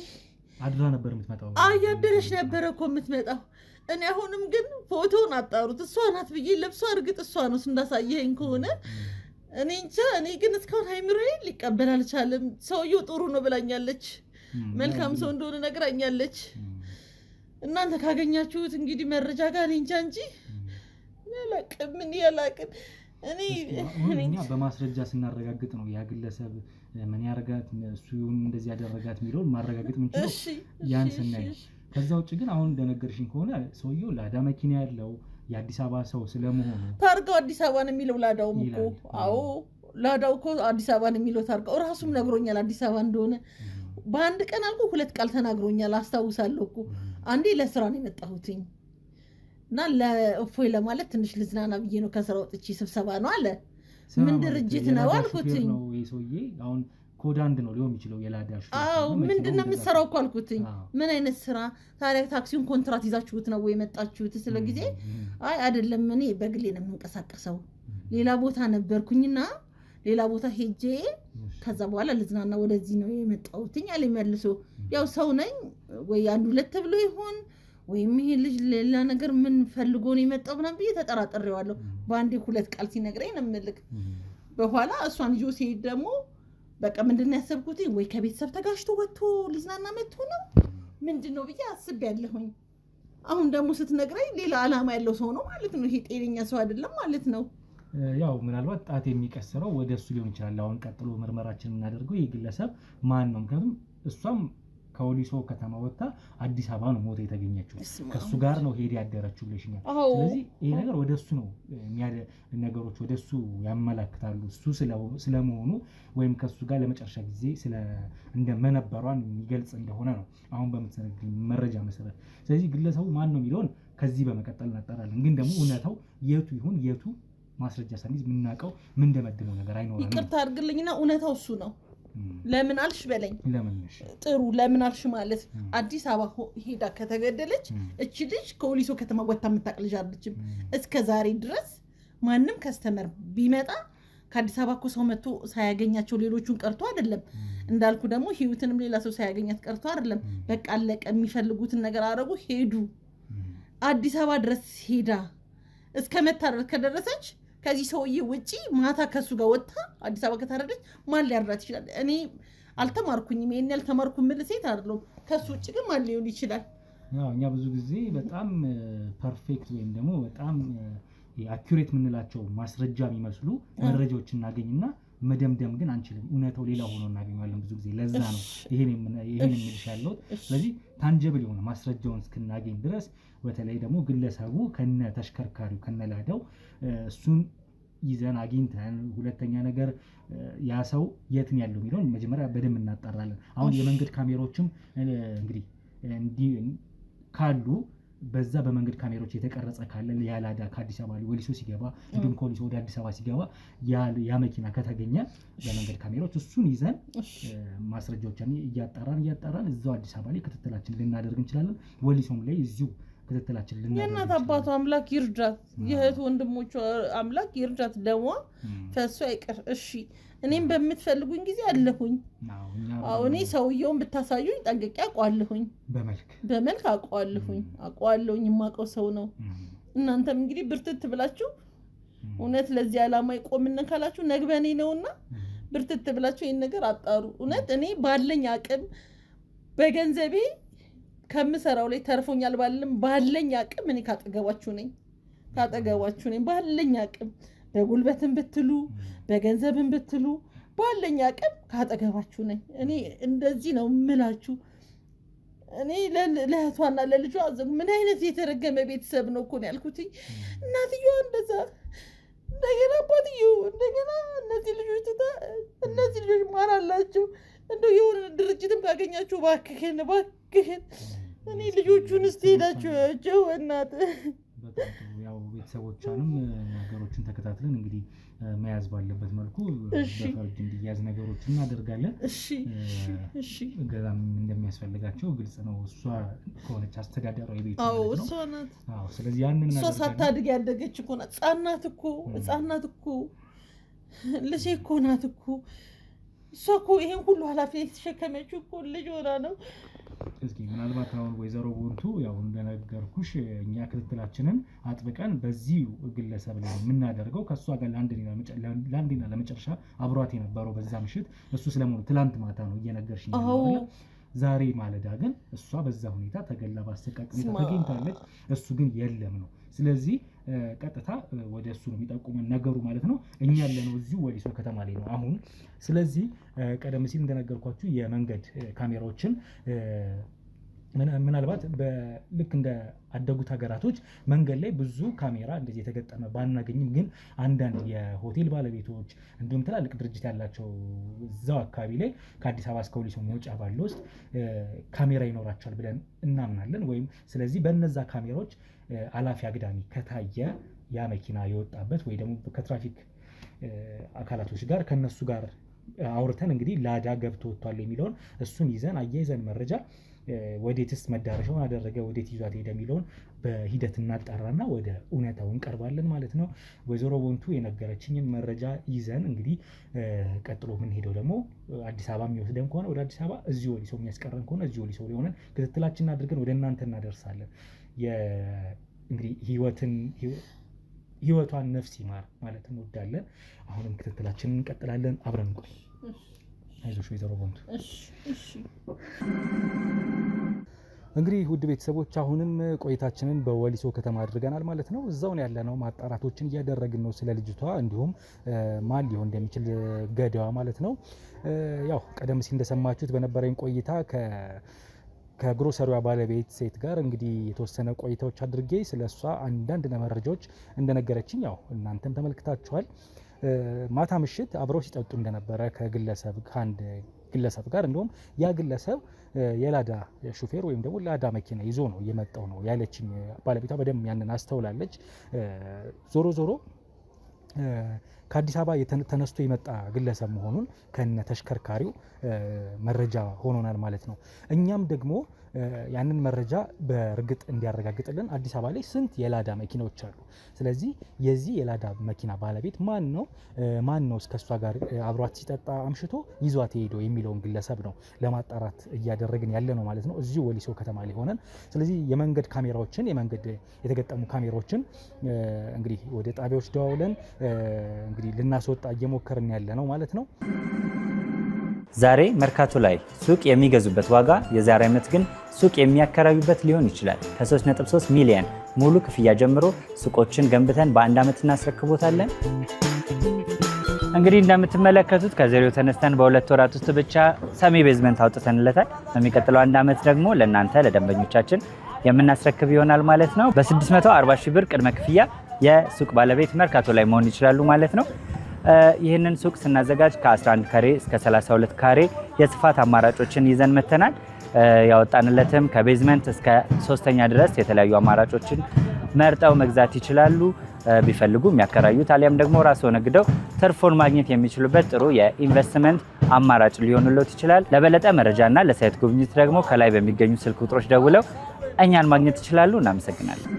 [SPEAKER 1] አድራ ነበር የምትመጣው?
[SPEAKER 4] አያደረሽ ነበረ እኮ የምትመጣው። እኔ አሁንም ግን ፎቶውን አጣሩት። እሷ ናት ብዬ ለብሷ እርግጥ እሷ ነው እንዳሳየኸኝ ከሆነ እኔ እንጃ። እኔ ግን እስካሁን አይምሮዬ ሊቀበል አልቻለም። ሰውየው ጥሩ ነው ብላኛለች፣ መልካም ሰው እንደሆነ ነግራኛለች። እናንተ ካገኛችሁት እንግዲህ መረጃ ጋር እንጃ እንጂ ምን ያላቅም እኔ
[SPEAKER 1] እኛ በማስረጃ ስናረጋግጥ ነው ያ ግለሰብ ምን ያረጋት እሱ እንደዚህ ያደረጋት የሚለውን ማረጋገጥ ምንችለው ያን ስናይ። ከዛ ውጭ ግን አሁን እንደነገርሽኝ ከሆነ ሰውየው ላዳ መኪና ያለው የአዲስ አበባ ሰው ስለመሆኑ
[SPEAKER 4] ታርጋው አዲስ አበባ ነው የሚለው ላዳውም እኮ አዎ ላዳው እኮ አዲስ አበባ ነው የሚለው ታርጋው ራሱም ነግሮኛል አዲስ አበባ እንደሆነ በአንድ ቀን አልኩ 2 ቃል ተናግሮኛል አስታውሳለሁ እኮ አንዴ ለስራ ነው የመጣሁትኝ እና ለእፎይ ለማለት ትንሽ ልዝናና ብዬ ነው ከስራ ወጥቼ ስብሰባ ነው አለ ምን ድርጅት ነው አልኩትኝ
[SPEAKER 1] ነው ይሄ አሁን ኮድ አንድ ነው ሊሆን ይችላል የላዳሽ
[SPEAKER 4] አዎ ምንድነው የምትሰራው እኮ አልኩትኝ ምን አይነት ስራ ታዲያ ታክሲውን ኮንትራት ይዛችሁት ነው ወይ የመጣችሁት ስለ ጊዜ አይ አይደለም እኔ በግሌ ነው የምንቀሳቀሰው ሌላ ቦታ ነበርኩኝና ሌላ ቦታ ሄጄ ከዛ በኋላ ልዝናና ወደዚህ ነው የመጣሁትኝ አለ መልሶ ያው ሰው ነኝ ወይ አንድ ሁለት ብሎ ይሆን ወይም ይሄ ልጅ ሌላ ነገር ምን ፈልጎ ነው የመጣው ምናምን ብዬ ተጠራጥሬዋለሁ በአንዴ 2 ቃል ሲነግረኝ ነው የምልክ በኋላ እሷን ይዞ ሲሄድ ደግሞ በቃ ምንድነው ያሰብኩት ወይ ከቤተሰብ ተጋሽቶ ወጥቶ ሊዝናና መጥቶ ነው ምንድነው ብዬ አስቤያለሁኝ አሁን ደግሞ ስትነግረኝ ሌላ አላማ ያለው ሰው ነው ማለት ነው ይሄ ጤነኛ ሰው አይደለም ማለት ነው
[SPEAKER 1] ያው ምናልባት ጣት የሚቀሰረው ወደሱ ሊሆን ይችላል አሁን ቀጥሎ ምርመራችን እናደርገው ይግለሰብ ማን ነው ምክንያቱም እሷም ከወሊሶ ከተማ ወጣ አዲስ አበባ ነው ሞተ የተገኘችው ከሱ ጋር ነው ሄድ ያደረችው ብለሽኛል ስለዚህ ይሄ ነገር ወደሱ ነው ነገሮች ወደሱ ያመላክታሉ እሱ ስለመሆኑ ወይም ከሱ ጋር ለመጨረሻ ጊዜ እንደመነበሯን የሚገልጽ እንደሆነ ነው አሁን በምትነግሪኝ መረጃ መሰረት ስለዚህ ግለሰቡ ማን ነው የሚለውን ከዚህ በመቀጠል እናጣራለን ግን ደግሞ እውነታው የቱ ይሁን የቱ ማስረጃ ሳንይዝ ምናቀው ምን እንደመደመው ነገር አይኖርም
[SPEAKER 4] ይቅርታ አድርግልኝና እውነታው እሱ ነው ለምን አልሽ በለኝ
[SPEAKER 1] ለምንሽ
[SPEAKER 4] ጥሩ ለምን አልሽ ማለት አዲስ አበባ ሄዳ ከተገደለች እቺ ልጅ ከወሊሶ ከተማ ወጣ የምታቅልጅ አይደለችም እስከ ዛሬ ድረስ ማንንም ከስተመር ቢመጣ ከአዲስ አበባ እኮ ሰው መጥቶ ሳያገኛቸው ሌሎቹን ቀርቶ አይደለም እንዳልኩ ደግሞ ህይወትንም ሌላ ሰው ሳያገኛት ቀርቶ አይደለም በቃ አለቀ የሚፈልጉትን ነገር አረጉ ሄዱ አዲስ አበባ ድረስ ሄዳ እስከ መታረድ ከደረሰች ከዚህ ሰውዬ ውጪ ማታ ከሱ ጋር ወጣ አዲስ አበባ ከታረደች ማን ሊያርዳት ይችላል እኔ አልተማርኩኝም ይሄን ያልተማርኩ ምን ሴት አይደለም ከሱ ውጪ ግን ማን ሊሆን ይችላል
[SPEAKER 1] ያው እኛ ብዙ ጊዜ በጣም ፐርፌክት ወይም ደግሞ በጣም አኩሬት ምንላቸው ማስረጃ የሚመስሉ መረጃዎች እናገኝና መደምደም ግን አንችልም እውነታው ሌላ ሆኖ እናገኛለን ብዙ ጊዜ ለዛ ነው ይሄን የምልሽ ያለው ስለዚህ ታንጀብል የሆነ ማስረጃውን እስክናገኝ ድረስ በተለይ ደግሞ ግለሰቡ ከነ ተሽከርካሪው ከነላዳው እሱን ይዘን አግኝተን ሁለተኛ ነገር ያ ሰው የት ነው ያለው የሚለውን መጀመሪያ በደንብ እናጣራለን አሁን የመንገድ ካሜራዎችም እንግዲህ ካሉ በዛ በመንገድ ካሜራዎች የተቀረጸ ካለ ያላዳ ከአዲስ አበባ ወሊሶ ሲገባ እንዲሁም ከወሊሶ ወደ አዲስ አበባ ሲገባ ያ መኪና ከተገኘ በመንገድ ካሜራዎች እሱን ይዘን ማስረጃዎችን እያጣራን እዛው አዲስ አበባ ላይ ክትትላችን ልናደርግ እንችላለን ወሊሶም ላይ እዚሁ ክትትላችን ልናደርግ
[SPEAKER 4] የእናት አባቱ አምላክ ይርዳት የእህት ወንድሞቹ አምላክ ይርዳት ደሞ ፈሱ አይቀር እሺ እኔም በምትፈልጉኝ ጊዜ አለሁኝ እኔ ሰውየውን ብታሳዩኝ ጠንቅቄ አውቀዋለሁኝ በመልክ አውቀዋለሁኝ የማውቀው ሰው ነው እናንተም እንግዲህ ብርትት ብላችሁ እውነት ለዚህ ዓላማ ይቆምና ካላችሁ ነግበኔ ነውና ብርትት ብላችሁ ይሄን ነገር አጣሩ እውነት እኔ ባለኝ አቅም በገንዘቤ ከምሰራው ላይ ተርፎኛል ባለኝ አቅም እኔ ካጠገባችሁ ነኝ ባለኝ አቅም በጉልበትም ብትሉ በገንዘብም ብትሉ ባለኝ አቅም ካጠገባችሁ ነኝ እኔ እንደዚህ ነው ምላችሁ እኔ ለእህቷና ለልጇ ምን አይነት የተረገመ ቤተሰብ ነው እኮ ነው ያልኩት እናትየዋ እንደዛ እንደገና አባትየው እንደገና እነዚህ ልጆች ማን አላቸው እንደው የሆነ ድርጅትም ካገኛችሁ ባክህን እኔ ልጆቹን ስትሄዳችሁ እናት
[SPEAKER 1] ያው ቤተሰቦቿንም ነገሮችን ተከታትለን እንግዲህ መያዝ ባለበት መልኩ በፈርጅ እንዲያዝ ነገሮችን እናደርጋለን እሺ ገዛም እንደሚያስፈልጋቸው ግልጽ ነው እሷ ከሆነች አስተዳዳሪው የቤቱ ነው
[SPEAKER 4] እሷ ናት
[SPEAKER 1] ስለዚህ ያንን ነገር
[SPEAKER 4] እሷ ሳታድግ ያደገች እኮ ናት ህፃናት እኮ ልጅ እኮ ናት እኮ እሷ እኮ ይሄን ሁሉ ኃላፊነት የተሸከመችው እኮ ልጅ ሆና ነው
[SPEAKER 1] እስኪ ምናልባት አሁን ወይዘሮ ቦንቱ ያው እንደነገርኩሽ እኛ ክትትላችንን አጥብቀን በዚህ ግለሰብ ላይ የምናደርገው ከሷ ጋር ለአንዴና ለመጨረሻ አብሯት የነበረው በዛ ምሽት እሱ ስለሞቱ ትላንት ማታ ነው እየነገርሽኝ ዛሬ ማለዳ ግን እሷ በዛ ሁኔታ ተገላ በአሰቃቂ ሁኔታ ተገኝታለች። እሱ ግን የለም ነው። ስለዚህ ቀጥታ ወደ እሱ ነው የሚጠቁመን ነገሩ ማለት ነው። እኛ ያለነው እዚሁ ወሊሶ ከተማ ላይ ነው አሁን። ስለዚህ ቀደም ሲል እንደነገርኳችሁ የመንገድ ካሜራዎችን ምናልባት ልክ እንደ አደጉት ሀገራቶች መንገድ ላይ ብዙ ካሜራ እንደዚህ የተገጠመ ባናገኝም ግን አንዳንድ የሆቴል ባለቤቶች እንዲሁም ትላልቅ ድርጅት ያላቸው እዛው አካባቢ ላይ ከአዲስ አበባ እስከ ወሊሶ መውጫ ባለው ውስጥ ካሜራ ይኖራቸዋል ብለን እናምናለን። ወይም ስለዚህ በነዛ ካሜራዎች አላፊ አግዳሚ ከታየ ያ መኪና የወጣበት ወይ ደግሞ ከትራፊክ አካላቶች ጋር ከነሱ ጋር አውርተን እንግዲህ ላዳ ገብቶ ወጥቷል የሚለውን እሱን ይዘን አያይዘን መረጃ ወዴትስ መዳረሻውን አደረገ ወዴት ይዟት ሄደ የሚለውን በሂደት እናጣራና ወደ እውነታው እንቀርባለን ማለት ነው። ወይዘሮ ቦንቱ የነገረችኝን መረጃ ይዘን እንግዲህ ቀጥሎ የምንሄደው ደግሞ አዲስ አበባ የሚወስደን ከሆነ ወደ አዲስ አበባ፣ እዚሁ ወሊሶ የሚያስቀረን ከሆነ እዚሁ ወሊሶ ላይ ሆነን ክትትላችንን አድርገን ወደ እናንተ እናደርሳለን። እንግዲህ ህይወቷን ነፍስ ይማር ማለት እንወዳለን። አሁንም ክትትላችንን እንቀጥላለን። አብረን እንቆይ። አይዞሽ ወይዘሮ ቦንቱ። እንግዲህ ውድ ቤተሰቦች አሁንም ቆይታችንን በወሊሶ ከተማ አድርገናል ማለት ነው። እዛው ነው ያለነው፣ ማጣራቶችን እያደረግን ነው ስለ ልጅቷ፣ እንዲሁም ማን ሊሆን እንደሚችል ገዳዋ ማለት ነው። ያው ቀደም ሲል እንደሰማችሁት በነበረኝ ቆይታ ከግሮሰሪዋ ባለቤት ሴት ጋር እንግዲህ የተወሰነ ቆይታዎች አድርጌ ስለሷ አንዳንድ መረጃዎች እንደነገረችኝ ያው እናንተም ተመልክታችኋል። ማታ ምሽት አብረው ሲጠጡ እንደነበረ ከአንድ ግለሰብ ጋር እንዲሁም ያ ግለሰብ የላዳ ሹፌር ወይም ደግሞ ላዳ መኪና ይዞ ነው የመጣው ነው ያለችኝ ባለቤቷ። በደንብ ያንን አስተውላለች። ዞሮ ዞሮ ከአዲስ አበባ ተነስቶ የመጣ ግለሰብ መሆኑን ከነ ተሽከርካሪው መረጃ ሆኖናል ማለት ነው። እኛም ደግሞ ያንን መረጃ በእርግጥ እንዲያረጋግጥልን አዲስ አበባ ላይ ስንት የላዳ መኪናዎች አሉ፣ ስለዚህ የዚህ የላዳ መኪና ባለቤት ማን ነው እስከሷ ጋር አብሯት ሲጠጣ አምሽቶ ይዟት ሄዶ የሚለውን ግለሰብ ነው ለማጣራት እያደረግን ያለ ነው ማለት ነው እዚሁ ወሊሶ ከተማ ላይ ሆነን። ስለዚህ የመንገድ ካሜራዎችን የተገጠሙ ካሜራዎችን እንግዲህ ወደ ጣቢያዎች ደዋውለን እንግዲህ ልናስወጣ እየሞከርን ያለ ነው ማለት ነው።
[SPEAKER 3] ዛሬ መርካቶ ላይ ሱቅ የሚገዙበት ዋጋ የዛሬ ዓመት ግን ሱቅ የሚያከራዩበት ሊሆን ይችላል። ከ3.3 ሚሊዮን ሙሉ ክፍያ ጀምሮ ሱቆችን ገንብተን በአንድ ዓመት እናስረክቦታለን። እንግዲህ እንደምትመለከቱት ከዜሮ ተነስተን በሁለት ወራት ውስጥ ብቻ ሰሚ ቤዝመንት አውጥተንለታል። በሚቀጥለው አንድ ዓመት ደግሞ ለእናንተ ለደንበኞቻችን የምናስረክብ ይሆናል ማለት ነው። በ640 ሺህ ብር ቅድመ ክፍያ የሱቅ ባለቤት መርካቶ ላይ መሆን ይችላሉ ማለት ነው። ይህንን ሱቅ ስናዘጋጅ ከ11 ካሬ እስከ 32 ካሬ የስፋት አማራጮችን ይዘን መተናል። ያወጣንለትም ከቤዝመንት እስከ 3ኛ ድረስ የተለያዩ አማራጮችን መርጠው መግዛት ይችላሉ። ቢፈልጉ የሚያከራዩት አሊያም ደግሞ ራስዎ ነግደው ትርፉን ማግኘት የሚችሉበት ጥሩ የኢንቨስትመንት አማራጭ ሊሆንሎት ይችላል። ለበለጠ መረጃና ለሳይት ጉብኝት ደግሞ ከላይ በሚገኙ ስልክ ቁጥሮች ደውለው እኛን ማግኘት ይችላሉ። እናመሰግናለን።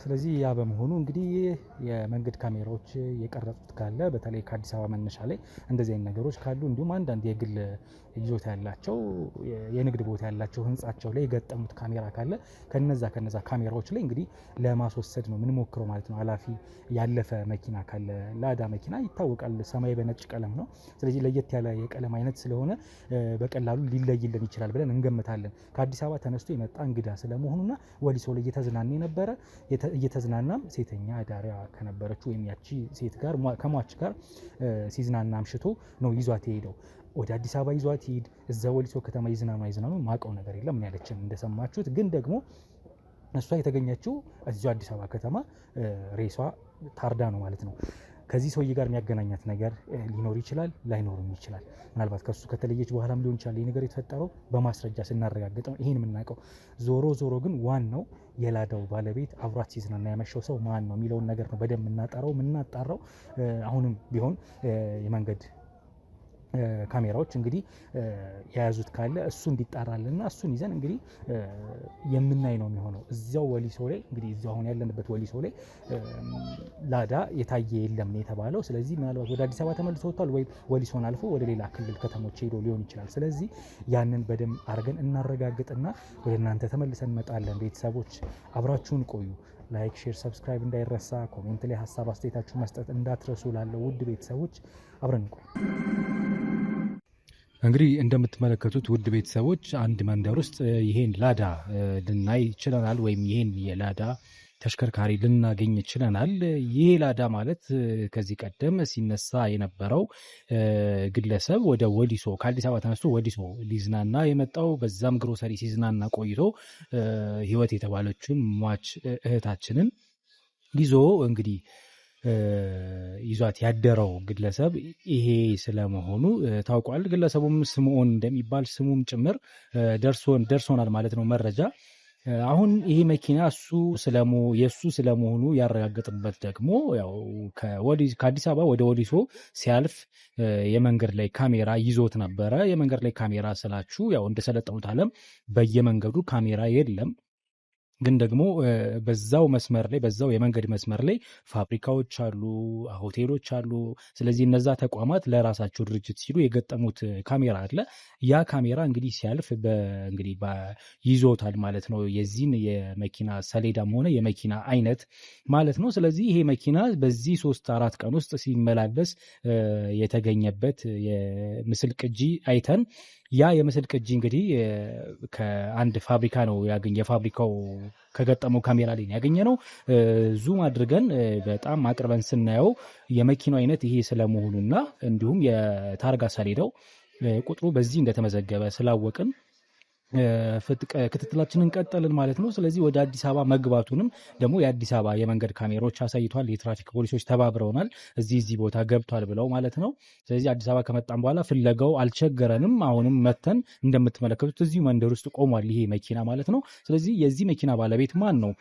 [SPEAKER 1] ስለዚህ ያ በመሆኑ እንግዲህ የመንገድ ካሜራዎች የቀረጹት ካለ በተለይ ከአዲስ አበባ መነሻ ላይ እንደዚህ አይነት ነገሮች ካሉ እንዲሁም አንዳንድ የግል ይዞታ ያላቸው የንግድ ቦታ ያላቸው ህንጻቸው ላይ የገጠሙት ካሜራ ካለ ከነዛ ካሜራዎች ላይ እንግዲህ ለማስወሰድ ነው የምንሞክረው ማለት ነው። ኃላፊ ያለፈ መኪና ካለ ላዳ መኪና ይታወቃል፣ ሰማይ በነጭ ቀለም ነው። ስለዚህ ለየት ያለ የቀለም አይነት ስለሆነ በቀላሉ ሊለይልን ይችላል ብለን እንገምታለን። ከአዲስ አበባ ተነስቶ የመጣ እንግዳ ስለመሆኑና ወሊሶ ላይ እየተዝናና የነበረ እየተዝናናም ሴተኛ አዳሪያ ከነበረችው ወይም ያቺ ሴት ጋር ከሟች ጋር ሲዝናና አምሽቶ ነው ይዟት የሄደው። ወደ አዲስ አበባ ይዟት ሄድ እዛ ወሊሶ ከተማ ይዝናኑ ማቀው ነገር የለም ያለችን እንደሰማችሁት። ግን ደግሞ እሷ የተገኘችው እዚሁ አዲስ አበባ ከተማ ሬሷ ታርዳ ነው ማለት ነው። ከዚህ ሰውዬ ጋር የሚያገናኛት ነገር ሊኖር ይችላል፣ ላይኖርም ይችላል። ምናልባት ከሱ ከተለየች በኋላም ሊሆን ይችላል። ይህ ነገር የተፈጠረው በማስረጃ ስናረጋግጥ ነው ይሄን የምናውቀው። ዞሮ ግን ዋናው የላዳው ባለቤት አብሯት ሲዝናና ያመሸው ሰው ማን ነው የሚለውን ነገር ነው በደንብ የምናጣራው። አሁንም ቢሆን የመንገድ ካሜራዎች እንግዲህ የያዙት ካለ እሱ እንዲጣራልና እሱን ይዘን እንግዲህ የምናይ ነው የሚሆነው። እዚያው ወሊሶ ላይ እንግዲህ እዚያው አሁን ያለንበት ወሊሶ ላይ ላዳ የታየ የለም ነው የተባለው። ስለዚህ ምናልባት ወደ አዲስ አበባ ተመልሶ ወጥቷል ወይ ወሊሶን አልፎ ወደ ሌላ ክልል ከተሞች ሄዶ ሊሆን ይችላል። ስለዚህ ያንን በደንብ አድርገን እናረጋግጥና ወደ እናንተ ተመልሰን እንመጣለን። ቤተሰቦች አብራችሁን ቆዩ። ላይክ፣ ሼር፣ ሰብስክራይብ እንዳይረሳ። ኮሜንት ላይ ሀሳብ አስተያየታችሁ መስጠት እንዳትረሱ። ላለው ውድ ቤተሰቦች አብረን እንቆይ። እንግዲህ እንደምትመለከቱት ውድ ቤተሰቦች አንድ መንደር ውስጥ ይሄን ላዳ ልናይ ችለናል፣ ወይም ይሄን የላዳ ተሽከርካሪ ልናገኝ ችለናል። ይሄ ላዳ ማለት ከዚህ ቀደም ሲነሳ የነበረው ግለሰብ ወደ ወሊሶ ከአዲስ አበባ ተነስቶ ወሊሶ ሊዝናና የመጣው በዛም ግሮሰሪ ሲዝናና ቆይቶ ህይወት የተባለችውን ሟች እህታችንን ይዞ እንግዲህ ይዟት ያደረው ግለሰብ ይሄ ስለመሆኑ ታውቋል። ግለሰቡም ስምዖን እንደሚባል ስሙም ጭምር ደርሶናል ማለት ነው መረጃ። አሁን ይሄ መኪና የእሱ ስለመሆኑ ያረጋገጥበት ደግሞ ያው ከአዲስ አበባ ወደ ወሊሶ ሲያልፍ የመንገድ ላይ ካሜራ ይዞት ነበረ። የመንገድ ላይ ካሜራ ስላችሁ ያው እንደሰለጠኑት ዓለም በየመንገዱ ካሜራ የለም። ግን ደግሞ በዛው መስመር ላይ በዛው የመንገድ መስመር ላይ ፋብሪካዎች አሉ፣ ሆቴሎች አሉ። ስለዚህ እነዛ ተቋማት ለራሳቸው ድርጅት ሲሉ የገጠሙት ካሜራ አለ። ያ ካሜራ እንግዲህ ሲያልፍ እንግዲህ ይዞታል ማለት ነው፣ የዚህን የመኪና ሰሌዳም ሆነ የመኪና አይነት ማለት ነው። ስለዚህ ይሄ መኪና በዚህ 3-4 ቀን ውስጥ ሲመላለስ የተገኘበት የምስል ቅጂ አይተን ያ የምስል ቅጂ እንግዲህ ከአንድ ፋብሪካ ነው የፋብሪካው ከገጠመው ካሜራ ላይ ያገኘ ነው። ዙም አድርገን በጣም አቅርበን ስናየው የመኪናው አይነት ይሄ ስለመሆኑና እንዲሁም የታርጋ ሰሌዳው ቁጥሩ በዚህ እንደተመዘገበ ስላወቅን ክትትላችንን ቀጠልን ማለት ነው። ስለዚህ ወደ አዲስ አበባ መግባቱንም ደግሞ የአዲስ አበባ የመንገድ ካሜራዎች አሳይቷል። የትራፊክ ፖሊሶች ተባብረውናል፣ እዚህ ቦታ ገብቷል ብለው ማለት ነው። ስለዚህ አዲስ አበባ ከመጣን በኋላ ፍለጋው አልቸገረንም። አሁንም መተን እንደምትመለከቱት እዚሁ መንደር ውስጥ ቆሟል ይሄ መኪና ማለት ነው። ስለዚህ የዚህ መኪና ባለቤት ማን ነው?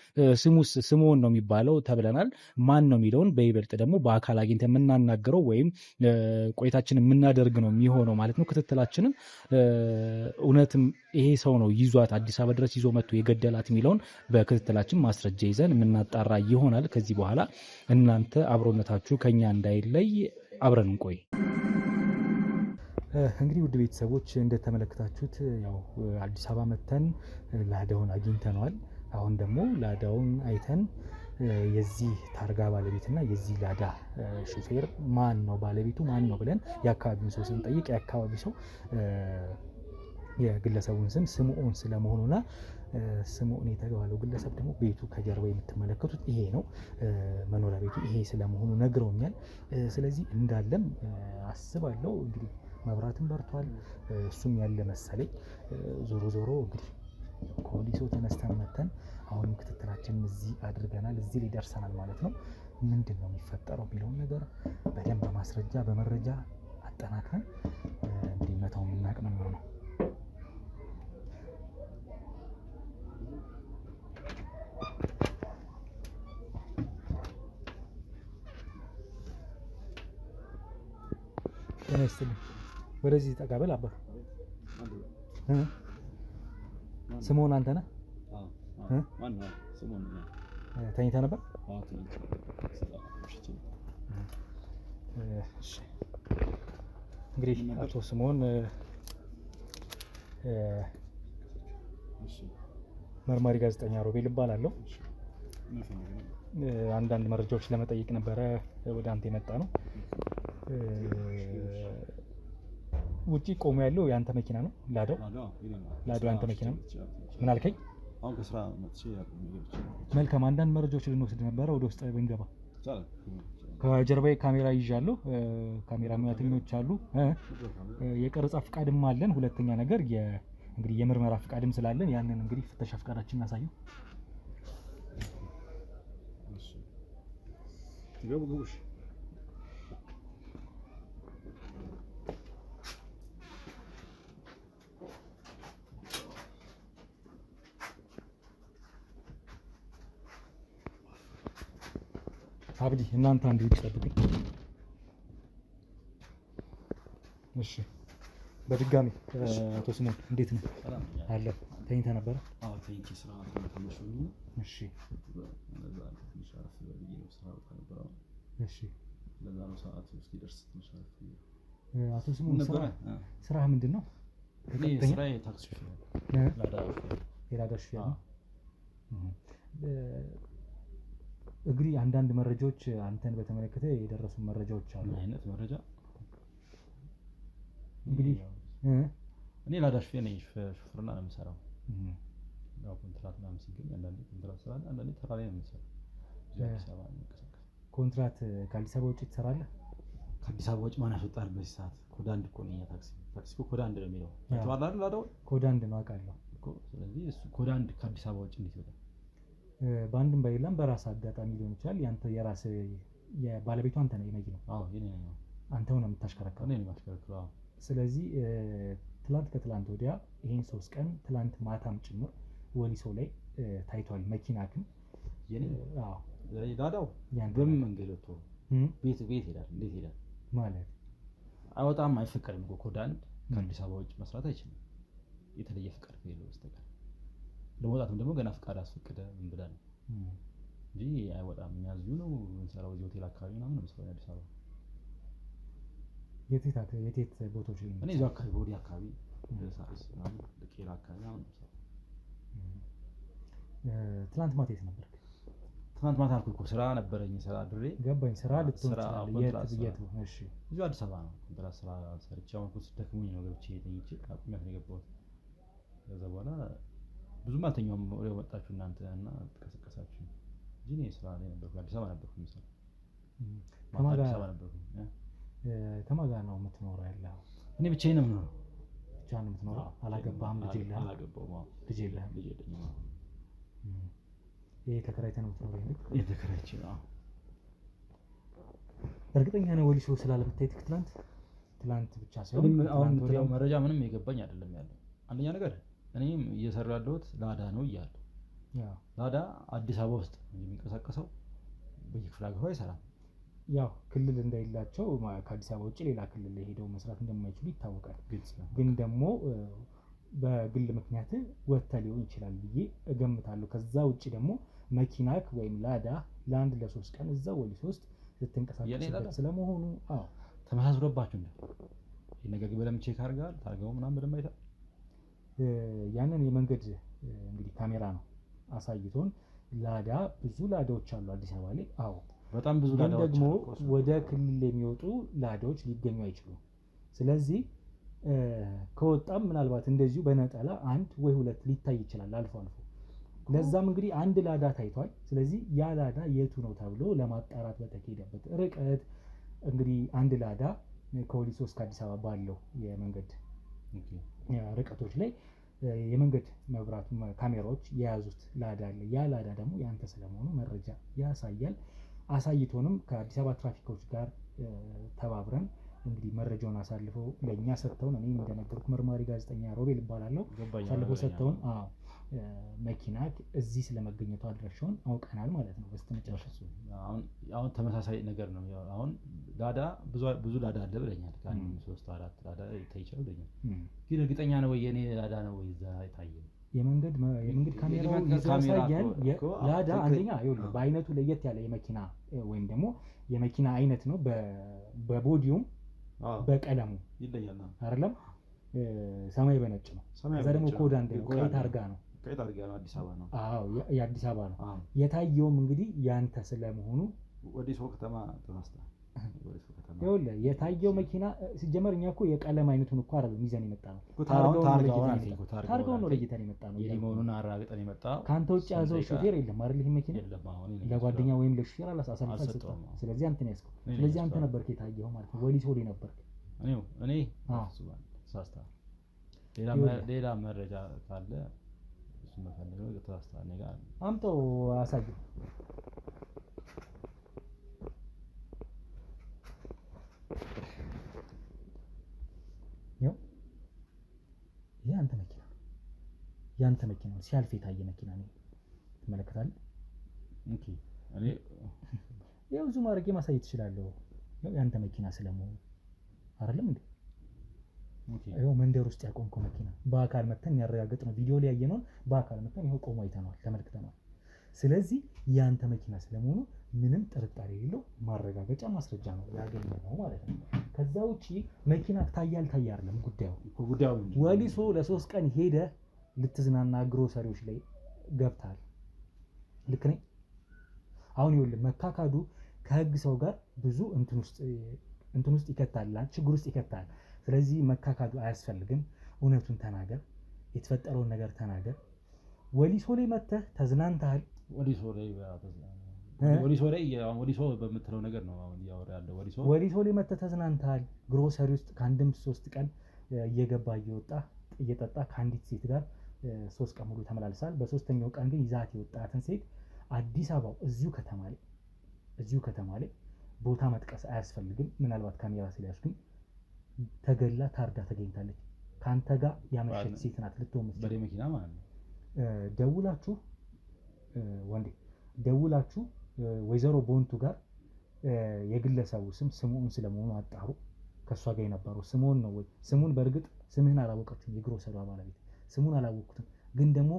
[SPEAKER 1] ስሙስ ስምዖን ነው የሚባለው ተብለናል። ማን ነው የሚለውን በይበልጥ ደግሞ በአካል አግኝተን የምናናገረው ወይም ቆይታችን የምናደርግ ነው የሚሆነው ማለት ነው። ክትትላችንን እውነትም ይሄ ሰው ነው ይዟት አዲስ አበባ ድረስ ይዞ መጥቶ የገደላት የሚለውን በክትትላችን ማስረጃ ይዘን የምናጣራ ይሆናል። ከዚህ በኋላ እናንተ አብሮነታችሁ ከኛ እንዳይለይ አብረን እንቆይ። እንግዲህ ውድ ቤተሰቦች እንደተመለከታችሁት ያው አዲስ አበባ መተን ላዳውን አግኝተነዋል። አሁን ደግሞ ላዳውን አይተን የዚህ ታርጋ ባለቤትና የዚህ ላዳ ሹፌር ማን ነው ባለቤቱ ማን ነው ብለን የአካባቢውን ሰው ስንጠይቅ የአካባቢ ሰው የግለሰቡን ስም ስምዖን ስለመሆኑና ስምዖን የተባለው ግለሰብ ደግሞ ቤቱ ከጀርባ የምትመለከቱት ይሄ ነው፣ መኖሪያ ቤቱ ይሄ ስለመሆኑ ነግረውኛል። ስለዚህ እንዳለም አስባለሁ። እንግዲህ መብራትም በርቷል፣ እሱም ያለ መሰለኝ። ዞሮ እንግዲህ ከወሊሶ ተነስተን መተን አሁንም ክትትላችንን እዚህ አድርገናል፣ እዚህ ላይ ደርሰናል ማለት ነው። ምንድን ነው የሚፈጠረው የሚለውን ነገር በደንብ በማስረጃ በመረጃ አጠናክረን እንግዲህ እውነታውን የምናውቅ ነው የሚሆነው። ወደዚህ ተቀበል አባ። ስምዖን አንተ ነህ? ተኝተህ ነበር? እንግዲህ አቶ ስምዖን መርማሪ ጋዜጠኛ ሮቤል እባላለሁ። አንዳንድ መረጃዎች ለመጠየቅ ነበረ ወደ አንተ የመጣ ነው። ውጪ ቆሞ ያለው የአንተ መኪና ነው? ላዳው የአንተ መኪና ነው? ምን አልከኝ?
[SPEAKER 2] አሁን ከስራ መጥቼ
[SPEAKER 1] መልካም። አንዳንድ መረጃዎች ልንወስድ ነበረ፣ ወደ ውስጥ ብንገባ። ከጀርባዬ ካሜራ ይዣለሁ፣ ካሜራ ሙያተኞች አሉ፣ የቀረጻ ፍቃድም አለን። ሁለተኛ ነገር እንግዲህ የምርመራ ፍቃድም ስላለን ያንን እንግዲህ ፍተሻ ፍቃዳችን እናሳየው።
[SPEAKER 2] ግቡሽ
[SPEAKER 1] አብዲ እናንተ አንድ ውጭ ጠብቁኝ። እሺ፣ በድጋሚ አቶ ስምዖን እንዴት ነህ? አለ ተኝተህ ነበረ?
[SPEAKER 2] አዎ ተኝቼ ስራ ተመለስኩኝ።
[SPEAKER 1] እሺ፣ እሺ፣
[SPEAKER 2] ለዛ ነው ሰዓቱ እስኪደርስ ትንሽ
[SPEAKER 1] አቶ ስምዖን ስራህ ምንድን ነው?
[SPEAKER 2] ስራዬ ታክሲ ሹፌር
[SPEAKER 1] የላዳ ሹፌር ነው። እንግዲህ አንዳንድ መረጃዎች አንተን በተመለከተ የደረሱ መረጃዎች አሉ።
[SPEAKER 2] አይነት መረጃ
[SPEAKER 1] እንግዲህ
[SPEAKER 2] እኔ ላዳ ሹፌር ነኝ። ሹፍርና ነው የምሰራው። ያው ኮንትራት ምናምን ሲገኝ አንዳንዴ ኮንትራት ስራ አለ፣ አንዳንዴ ተራ ላይ ነው የምሰራው። አዲስ አበባ ነው የምንቀሳቀሰው።
[SPEAKER 1] ኮንትራት ከአዲስ አበባ ውጭ ትሰራለህ?
[SPEAKER 2] ከአዲስ አበባ ውጭ ማን ያስወጣል በዚህ ሰዓት? ኮድ አንድ እኮ ነኝ። ታክሲ እኮ ኮድ አንድ ነው የሚለው አይተዋል አይደል? ላዳው
[SPEAKER 1] ኮድ አንድ ነው አውቃለሁ
[SPEAKER 2] እኮ። ስለዚህ እሱ ኮድ አንድ ከአዲስ አበባ ውጭ እንዴት ይወጣል?
[SPEAKER 1] በአንድም በሌላም በራስ አጋጣሚ ሊሆን ይችላል። ያንተ የራስ የባለቤቱ አንተ ነው የመኪናው?
[SPEAKER 2] አዎ የኔ ነው።
[SPEAKER 1] አንተው ነው የምታሽከረክረው?
[SPEAKER 2] እኔ ነው የማሽከረክረው። አዎ።
[SPEAKER 1] ስለዚህ ከትላንት ወዲያ ይሄን 3 ቀን ትላንት ማታም ጭምር ወሊሶ ላይ ታይቷል መኪና ግን
[SPEAKER 2] የኔ
[SPEAKER 1] አዎ
[SPEAKER 2] ላዳው በምን መንገድ ወጥቶ ቤት ይሄዳል? እንዴት ይሄዳል
[SPEAKER 1] ማለት
[SPEAKER 2] አይወጣም፣ አይፈቀድም እኮ ኮድ አንድ ከአዲስ አበባ ውጭ መስራት አይችልም የተለየ ፍቃድ ከሌለው በስተቀር። ለመውጣትም ደግሞ ገና ፍቃድ አስፈቅደ ምን ብለህ ነው እንጂ አይወጣም። እኛ እዚሁ ነው የምንሰራው፣ እዚህ ሆቴል አካባቢ ምናምን ነው የምንሰራው አዲስ አበባ።
[SPEAKER 1] የት ቦታዎች ላይ?
[SPEAKER 2] እኔ እዚሁ አካባቢ ቦዲ አካባቢ ሳሪስ ምናምን ቄራ አካባቢ ምናምን ነው የምሰራው።
[SPEAKER 1] ትናንት ማታ የት ነበር?
[SPEAKER 2] ትናንት ማታ አልኩህ እኮ ስራ ነበረኝ። ስራ ድሬ
[SPEAKER 1] ገባኝ። ስራ ልትሆን ይችላል። የት ነው? እሺ
[SPEAKER 2] እዚሁ አዲስ አበባ ነው ኮንትራት ስራ ሰርቼ አሁን እኮ ደክሞኝ ነው ገብቼ ተኝቼ አቁሜያት ነው የገባሁት። ከዛ በኋላ ብዙም አልተኛውም። ወደ ወጣችሁ እናንተ እና ተቀሰቀሳችሁ እንጂ እኔ ስራ ላይ ነበርኩ። አዲስ አበባ ነበርኩ የምሰራው።
[SPEAKER 1] ከማን ጋር ነው የምትኖረው ያለው?
[SPEAKER 2] እኔ ብቻዬን ነው የምኖረው።
[SPEAKER 1] ብቻህን ነው የምትኖረው? አላገባህም? ልጅ የለህም?
[SPEAKER 2] አላገባሁም።
[SPEAKER 1] ልጅ የለህም?
[SPEAKER 2] ልጅ የለኝም።
[SPEAKER 1] ይሄ ተከራይተህ ነው የምትኖረው?
[SPEAKER 2] የተከራይቼ ነው።
[SPEAKER 1] እርግጠኛ ነህ ወሊሶ ስላለመታየትህ? ትላንት ብቻ ሳይሆን
[SPEAKER 2] አሁን መረጃ ምንም የገባኝ አይደለም ያለው። አንደኛ ነገር እኔም እየሰራ ያለሁት ላዳ ነው እያለሁ ላዳ አዲስ አበባ ውስጥ የሚንቀሳቀሰው በየክፍለ ሀገሩ አይሰራም።
[SPEAKER 1] ያው ክልል እንደሌላቸው ከአዲስ አበባ ውጭ ሌላ ክልል ላይ ሄደው መስራት እንደማይችሉ ይታወቃል። ግን ደግሞ በግል ምክንያት ወጥተህ ሊሆን ይችላል ብዬ እገምታለሁ። ከዛ ውጭ ደግሞ መኪናክ ወይም ላዳ ለአንድ ለ3 ቀን እዛ ወሊሶ ውስጥ ስትንቀሳቀስበት ስለመሆኑ
[SPEAKER 2] ተመሳስሎባችሁ እንደ ይሄ ነገር በደምብ ቼክ አድርገሃል? ታርገው ምናምን በደምብ አይተሃል?
[SPEAKER 1] ያንን የመንገድ እንግዲህ ካሜራ ነው አሳይቶን። ላዳ ብዙ ላዳዎች አሉ አዲስ አበባ ላይ። አዎ
[SPEAKER 2] በጣም ብዙ ላዳዎች
[SPEAKER 1] ደግሞ ወደ ክልል የሚወጡ ላዳዎች ሊገኙ አይችሉም። ስለዚህ ከወጣም ምናልባት እንደዚሁ በነጠላ 1 ወይ 2 ሊታይ ይችላል አልፎ አልፎ። ለዛም እንግዲህ አንድ ላዳ ታይቷል። ስለዚህ ያ ላዳ የቱ ነው ተብሎ ለማጣራት በተካሄደበት ርቀት እንግዲህ አንድ ላዳ ከወሊሶ እስከ አዲስ አበባ ባለው የመንገድ ርቀቶች ላይ የመንገድ መብራቱ ካሜራዎች የያዙት ላዳ አለ። ያ ላዳ ደግሞ ያንተ ስለመሆኑ መረጃ ያሳያል። አሳይቶንም ከአዲስ አበባ ትራፊኮች ጋር ተባብረን እንግዲህ መረጃውን አሳልፈው ለእኛ ሰጥተውን፣ እኔ እንደነገርኩ መርማሪ ጋዜጠኛ ሮቤል እባላለሁ፣ አሳልፈው ሰጥተውን መኪና እዚህ ስለመገኘቱ አድራሻውን አውቀናል ማለት ነው። በስተመጨረሻ
[SPEAKER 2] አሁን ተመሳሳይ ነገር ነው። አሁን ላዳ ብዙ ላዳ አለ ብለኛል። ከአንድ 3-4 ላዳ ይታይቻል ብለኛል። ግን እርግጠኛ ነው ወይ የኔ ላዳ ነው ወይ እዛ የታየው?
[SPEAKER 1] የመንገድ ካሜራው ያሳያል። ላዳ አንደኛ ይኸውልህ በአይነቱ ለየት ያለ የመኪና ወይም ደግሞ የመኪና አይነት ነው። በቦዲውም በቀለሙ
[SPEAKER 2] ይለያል
[SPEAKER 1] አይደለም? ሰማይ በነጭ ነው። ከዛ ደግሞ ኮድ አንድ ነው። ቀይ ታርጋ ነው።
[SPEAKER 2] አዲስ አበባ ነው።
[SPEAKER 1] አዎ የአዲስ አበባ ነው። የታየውም እንግዲህ ያንተ ስለመሆኑ
[SPEAKER 2] ወዲሶ ከተማ ተነስተ
[SPEAKER 1] ይኸውልህ የታየው መኪና ሲጀመር እኛ እኮ የቀለም አይነቱን እኮ አይደለም ይዘን የመጣ ነው። ታርጋውን ነው ለይተን የመጣ ነው።
[SPEAKER 2] የኔ መሆኑን አረጋግጠን የመጣ
[SPEAKER 1] ከአንተ ውጭ ያዘው ሹፌር የለም አይደል? ይሄ መኪና ለጓደኛ ወይም ለሹፌር አሳልፈን ሰጠው። ስለዚህ አንተ ነው ያዝከው። ስለዚህ አንተ ነበርክ የታየው ማለት ነው። ወሊሶ ላይ ነበርክ።
[SPEAKER 2] እኔ ሳስታ ሌላ መረጃ ካለ እሱ መፈልገው ተሳስታ እኔ ጋር
[SPEAKER 1] አምጣው አሳየው። ይሄ አንተ መኪና ያንተ መኪና ነው። ሲያልፍ የታየ መኪና ነው። ትመለከታለህ?
[SPEAKER 2] ኦኬ እኔ
[SPEAKER 1] ያው ዙም አድርጌ ማሳየት እችላለሁ። ያው ያንተ መኪና ስለመሆኑ አይደለም እንዴ? ኦኬ ይኸው መንደር ውስጥ ያቆምከው መኪና በአካል መተን ያረጋግጥ ነው። ቪዲዮ ላይ ያየነውን በአካል መተን ይኸው ቆሞ አይተናል፣ ተመልክተናል። ስለዚህ ያንተ መኪና ስለመሆኑ ምንም ጥርጣሬ የሌለው ማረጋገጫ ማስረጃ ነው ያገኘነው ማለት ነው። ከዛ ውጪ መኪና ታያል አይደለም ጉዳዩ። ወሊሶ ለ3 ቀን ሄደ ልትዝናና ግሮሰሪዎች ላይ ገብታል። ልክ ነኝ? አሁን ይኸውልህ መካካዱ ከህግ ሰው ጋር ብዙ እንትን ውስጥ ይከታል፣ ችግር ውስጥ ይከታል። ስለዚህ መካካዱ አያስፈልግም። እውነቱን ተናገር፣ የተፈጠረውን ነገር ተናገር። ወሊሶ ላይ መተህ ተዝናንተሃል።
[SPEAKER 2] ወሊሶ በምትለው ነገር ነው አሁን እያወራ ያለው።
[SPEAKER 1] ወሊሶ ላይ መተህ ተዝናንተሃል። ግሮሰሪ ውስጥ ከአንድም 3 ቀን እየገባ እየወጣ እየጠጣ ከአንዲት ሴት ጋር 3 ቀን ሙሉ ተመላልሳል። በ3ኛው ቀን ግን ይዛት የወጣትን ሴት አዲስ አበባው እዚሁ ከተማ ላይ ቦታ መጥቀስ አያስፈልግም። ምናልባት ካሜራ ስለያዝኩኝ ተገላ ታርዳ ተገኝታለች። ካንተ ጋር ያመሸች ሴት ናት ልትሆን
[SPEAKER 2] በሌ መኪና ማለት ነው።
[SPEAKER 1] ደውላችሁ ወይዘሮ ቦንቱ ጋር የግለሰቡ ስም ስምዖን ስለመሆኑ አጣሩ። ከሷ ጋር የነበረው ስምዖን ነው ወይ? ስሙን በእርግጥ ስምህን አላወቀችም። የግሮሰሪዋ ባለቤት ስሙን አላወቁትም፣ ግን ደግሞ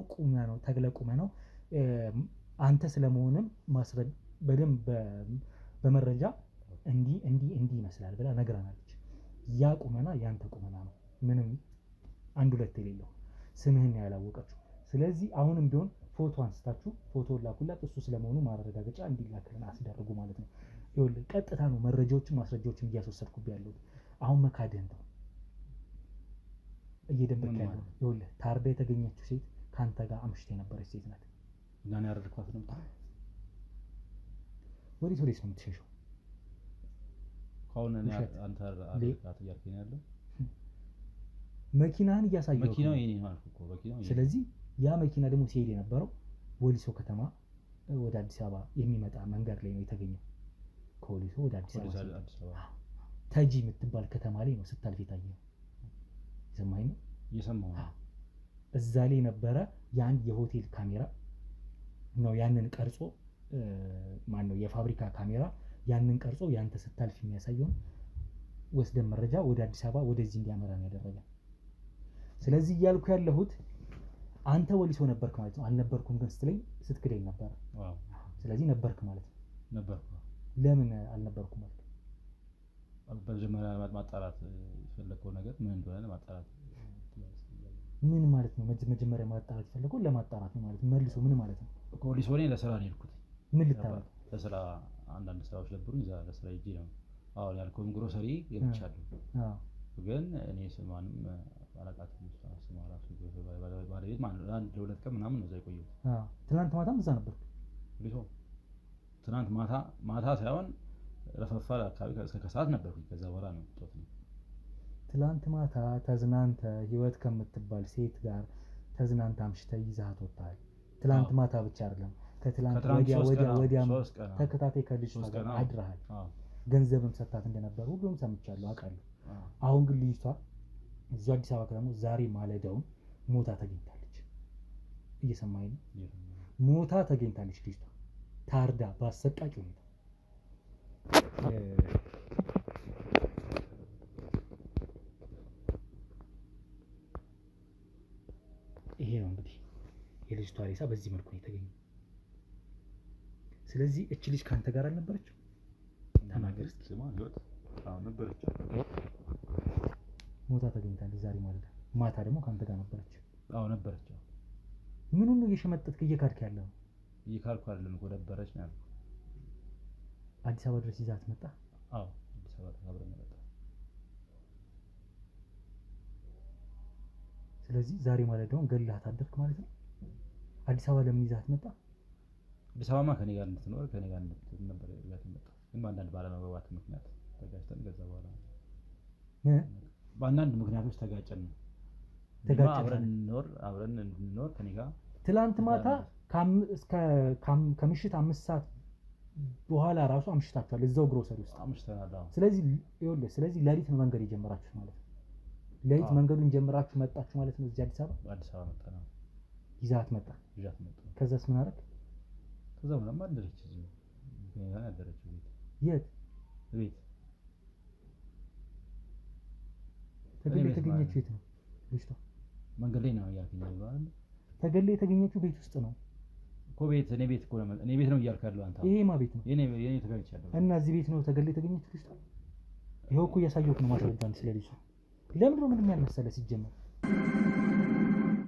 [SPEAKER 1] ተክለ ቁመ ነው አንተ ስለመሆንም ማስረድ በደንብ በመረጃ እንዲህ ይመስላል ብላ ነግራናለች። ያ ቁመና ያንተ ቁመና ነው፣ ምንም አንድ ሁለት የሌለው ስምህን ያላወቀችው። ስለዚህ አሁንም ቢሆን ፎቶ አንስታችሁ ፎቶ ላኩላት፣ እሱ ስለመሆኑ ማረጋገጫ እንዲላክልን አስደርጉ ማለት ነው። ይኸውልህ ቀጥታ ነው መረጃዎችን ማስረጃዎችን እያስወሰድኩብህ ያለው። አሁን መካድህን ተው፣ እየደበቅህ ያለው። ይኸውልህ ታርዳ የተገኘችው ሴት ከአንተ ጋር አምሽታ የነበረች ሴት ናት።
[SPEAKER 2] እና እኔ ያደረኳት ነው።
[SPEAKER 1] ወዴት ነው የምትሸሸው?
[SPEAKER 2] አሁን እኔ አንተ አድርጋት እያልከኝ ያለው
[SPEAKER 1] መኪናህን እያሳየሁ
[SPEAKER 2] መኪናው የኔ ነው አልኩህ እኮ መኪናው።
[SPEAKER 1] ስለዚህ ያ መኪና ደግሞ ሲሄድ የነበረው ወሊሶ ከተማ ወደ አዲስ አበባ የሚመጣ መንገድ ላይ ነው የተገኘው። ከወሊሶ ወደ አዲስ አበባ ተጂ የምትባል ከተማ ላይ ነው ስታልፍ የታየው። ሰማኸኝ ነው?
[SPEAKER 2] እየሰማሁ ነው።
[SPEAKER 1] እዛ ላይ ነበረ የአንድ የሆቴል ካሜራ ነው ያንን ቀርጾ ማነው የፋብሪካ ካሜራ ያንን ቀርጾ ያንተ ስታልፍ የሚያሳየውን ወስደን መረጃ ወደ አዲስ አበባ ወደዚህ እንዲያመራ ነው ያደረገ። ስለዚህ እያልኩ ያለሁት አንተ ወሊሶ ነበርክ ማለት ነው። አልነበርኩም ግን ስትለኝ ስትክደኝ ነበር። ስለዚህ ነበርክ ማለት ነው።
[SPEAKER 2] ነበርኩ።
[SPEAKER 1] ለምን አልነበርኩም ማለት?
[SPEAKER 2] በመጀመሪያ ማጣራት የፈለከው ነገር ምን እንደሆነ ማጣራት
[SPEAKER 1] ምን ማለት ነው? መጀመሪያ ማጣራት የፈለከው ለማጣራት ነው ማለት መልሶ ምን ማለት ነው?
[SPEAKER 2] ወሊሶ ላይ ለስራ ነው የሄድኩት።
[SPEAKER 1] ምን ልታረግ?
[SPEAKER 2] ለስራ አንዳንድ ስራዎች ነበሩኝ። እዛ ለስራ ሂጄ ነው አሁን ያልከውም ግሮሰሪ ገብቻለሁ። ግን እኔ ስሟንም አላውቃትም። ስሟ እራሱ ባለቤት ማለት ነው። አንድ ለሁለት ቀን ምናምን ነው እዛ የቆየሁት።
[SPEAKER 1] ትናንት ማታም እዛ ነበርኩ።
[SPEAKER 2] ወሊሶ ትናንት ማታ ሳይሆን ረፈፋል አካባቢ እስከ ከሰዓት ነበርኩኝ። ከዛ በኋላ ነው ጦት ነው።
[SPEAKER 1] ትናንት ማታ ተዝናንተ ህይወት ከምትባል ሴት ጋር ተዝናንተ አምሽተህ ይዘሃት ወጥተሃል። ትናንት ማታ ብቻ አይደለም ከትላንት ወዲያ ተከታታይ ከልጅ ጋር አድረሃል። ገንዘብም ሰጣት እንደነበር ሁሉም ሰምቻለሁ አውቃለሁ። አሁን ግን ልጅቷ እዚሁ አዲስ አበባ ከተማ ዛሬ ማለዳውን ሞታ ተገኝታለች። እየሰማኸኝ ነው? ሞታ ተገኝታለች ልጅቷ ታርዳ በአሰቃቂ ሁኔታ። ይሄ ነው እንግዲህ የልጅቷ ሬሳ በዚህ መልኩ ነው የተገኘው። ስለዚህ እቺ ልጅ ካንተ ጋር አልነበረችም? ተናገር እስኪ።
[SPEAKER 2] ነበረች።
[SPEAKER 1] ሞታ ተገኝታለች ዛሬ ማለዳ። ማታ ደግሞ ካንተ ጋር ነበረች?
[SPEAKER 2] ነበረች።
[SPEAKER 1] ምኑን ነው እየሸመጠጥክ እየካድክ ያለው?
[SPEAKER 2] እየካድኩ አይደለም እኮ ነበረች ነው ያልኩት።
[SPEAKER 1] አዲስ አበባ ድረስ ይዛት መጣ?
[SPEAKER 2] አዲስ አበባ አብረን መጣ።
[SPEAKER 1] ስለዚህ ዛሬ ማለዳውን ገላህ ታደርክ ማለት ነው። አዲስ አበባ ለምን ይዛት መጣ?
[SPEAKER 2] አዲስ አበባማ ከኔ ጋር እንድትኖር ከኔ ጋር ነበር ይዛት መጣ። ግን በአንዳንድ ባለመግባባት ምክንያት ተጋጭተን ከዛ በኋላ በአንዳንድ ምክንያቶች ተጋጨን። አብረን እንድንኖር ከኔ ጋር
[SPEAKER 1] ትላንት ማታ ከምሽት 5 ሰዓት በኋላ ራሱ አምሽታችኋል እዛው ግሮሰሪ ውስጥ
[SPEAKER 2] አምሽተናል።
[SPEAKER 1] ስለዚህ ይኸውልህ፣ ስለዚህ ሌሊት ነው መንገድ የጀመራችሁ ማለት ነው። ሌሊት መንገዱን ጀምራችሁ መጣችሁ ማለት ነው። እዚህ አዲስ አበባ
[SPEAKER 2] መጣ ነው።
[SPEAKER 1] ይዛት መጣ። ከዛስ ምን አደረግ?
[SPEAKER 2] ከዛ ምንም አደረች። እዚህ ነው ያደረችው።
[SPEAKER 1] የት
[SPEAKER 2] ቤት
[SPEAKER 1] ተገለ የተገኘችው? የት ነው ልጅቷ?
[SPEAKER 2] መንገድ ላይ ነው ያልከኝ አይደል?
[SPEAKER 1] ተገለ የተገኘችው ቤት ውስጥ ነው
[SPEAKER 2] እኮ። ቤት እኔ ቤት እኮ ነው። እኔ ቤት ነው እያልኩ ያለው አንተ።
[SPEAKER 1] ይሄማ ቤት ነው።
[SPEAKER 2] የኔ ተገኝቻለሁ።
[SPEAKER 1] እና እዚህ ቤት ነው ተገለ የተገኘችው ልጅቷ። ይሄው እኮ እያሳየሁት ነው ማስረጃ አንድ ስለ ልጅቷ። ለምን ነው ምንም ያልመሰለ ሲጀመር?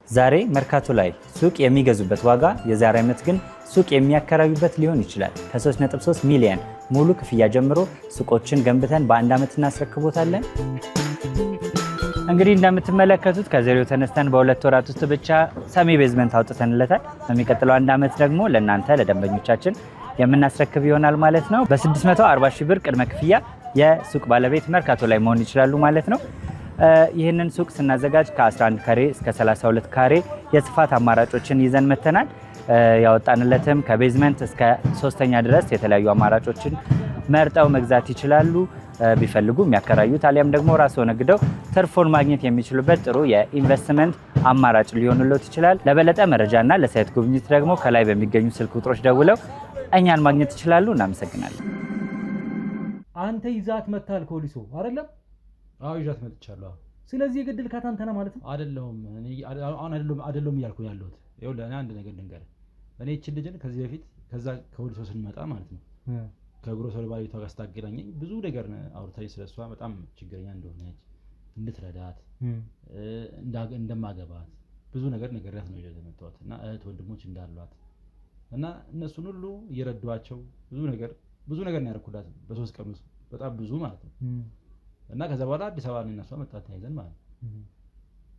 [SPEAKER 3] ዛሬ መርካቶ ላይ ሱቅ የሚገዙበት ዋጋ የዛሬ ዓመት ግን ሱቅ የሚያከራዩበት ሊሆን ይችላል። ከ3.3 ሚሊዮን ሙሉ ክፍያ ጀምሮ ሱቆችን ገንብተን በአንድ ዓመት እናስረክቦታለን። እንግዲህ እንደምትመለከቱት ከዜሮ ተነስተን በ2 ወራት ውስጥ ብቻ ሰሚ ቤዝመንት አውጥተንለታል። በሚቀጥለው 1 ዓመት ደግሞ ለእናንተ ለደንበኞቻችን የምናስረክብ ይሆናል ማለት ነው። በ640 ሺህ ብር ቅድመ ክፍያ የሱቅ ባለቤት መርካቶ ላይ መሆን ይችላሉ ማለት ነው። ይህንን ሱቅ ስናዘጋጅ ከ11 ካሬ እስከ 32 ካሬ የስፋት አማራጮችን ይዘን መተናል። ያወጣንለትም ከቤዝመንት እስከ 3ኛ ድረስ የተለያዩ አማራጮችን መርጠው መግዛት ይችላሉ። ቢፈልጉ የሚያከራዩት አሊያም ደግሞ ራስዎ ነግደው ትርፎን ማግኘት የሚችሉበት ጥሩ የኢንቨስትመንት አማራጭ ሊሆንሎት ይችላል። ለበለጠ መረጃና ለሳይት ጉብኝት ደግሞ ከላይ በሚገኙ ስልክ ቁጥሮች ደውለው እኛን ማግኘት ይችላሉ። እናመሰግናለን።
[SPEAKER 1] አንተ ይዛት መታል ከወሊሶ አይደለም?
[SPEAKER 2] አዎ ይዛት መጥቻለሁ።
[SPEAKER 1] ስለዚህ የገደልካት አንተ ነህ ማለት ነው?
[SPEAKER 2] አይደለም አይደለም እያልኩ ያለሁት ይኸውልህ፣ እኔ አንድ ነገር ልንገርህ። እኔ እቺ ልጅን ከዚህ በፊት ከዛ ከወሊሶ ስንመጣ ማለት ነው ከግሮሰሪ ባለቤቷ ጋር ስታገናኘኝ ብዙ ነገር አውርታኝ ስለሷ በጣም ችግረኛ እንደሆነች እንድትረዳት እንደማገባት ብዙ ነገር ነገርያት ነው ይዤ የመጣሁት እና እህት ወንድሞች እንዳሏት እና እነሱን ሁሉ እየረዷቸው ብዙ ነገር ነው ያደረኩላት በ3 ቀን ውስጥ በጣም ብዙ ማለት ነው። እና ከዛ በኋላ አዲስ አበባ ነው እናሷ መጣ ተያይዘን ማለት ነው።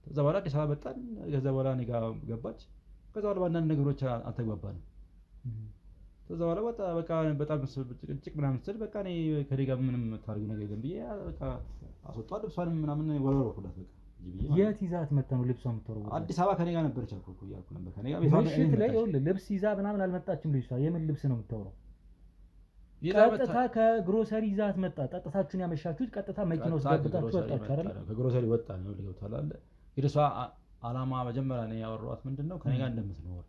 [SPEAKER 2] ከዛ በኋላ አዲስ አበባ መጣን። ከዛ በኋላ እኔ ጋር ገባች። ከዛ በኋላ አንዳንድ ነገሮች አልተግባባንም። ከዛ በኋላ በቃ በጣም ጭቅጭቅ ምናምን ስትል በቃ እኔ ከእኔ ጋር ምንም ታርጉ ነገር የለም ብዬ በቃ አስወጣት። ልብሷንም ምናምን ወረወርኩላት በቃ
[SPEAKER 1] የት ይዛት መጣ ነው ልብሷን የምትወረወረው?
[SPEAKER 2] አዲስ አበባ ከኔ ጋር ነበረች አልኩህ እያልኩ ነበር። ከኔ ጋር
[SPEAKER 1] ምሽት ላይ ይኸውልህ ልብስ ይዛ ምናምን አልመጣችም ልጅቷ። የምን ልብስ ነው የምታወራው? ቀጥታ ከግሮሰሪ ይዛት መጣ። ጠጥታችሁን ያመሻችሁት ቀጥታ መኪና ውስጥ ገብታችሁ ወጣችሁ አይደል?
[SPEAKER 2] ከግሮሰሪ ወጣ ነው ልገብታል አለ። የሷ አላማ መጀመሪያ ነው ያወራኋት ምንድነው ከኔ ጋር እንደምትኖር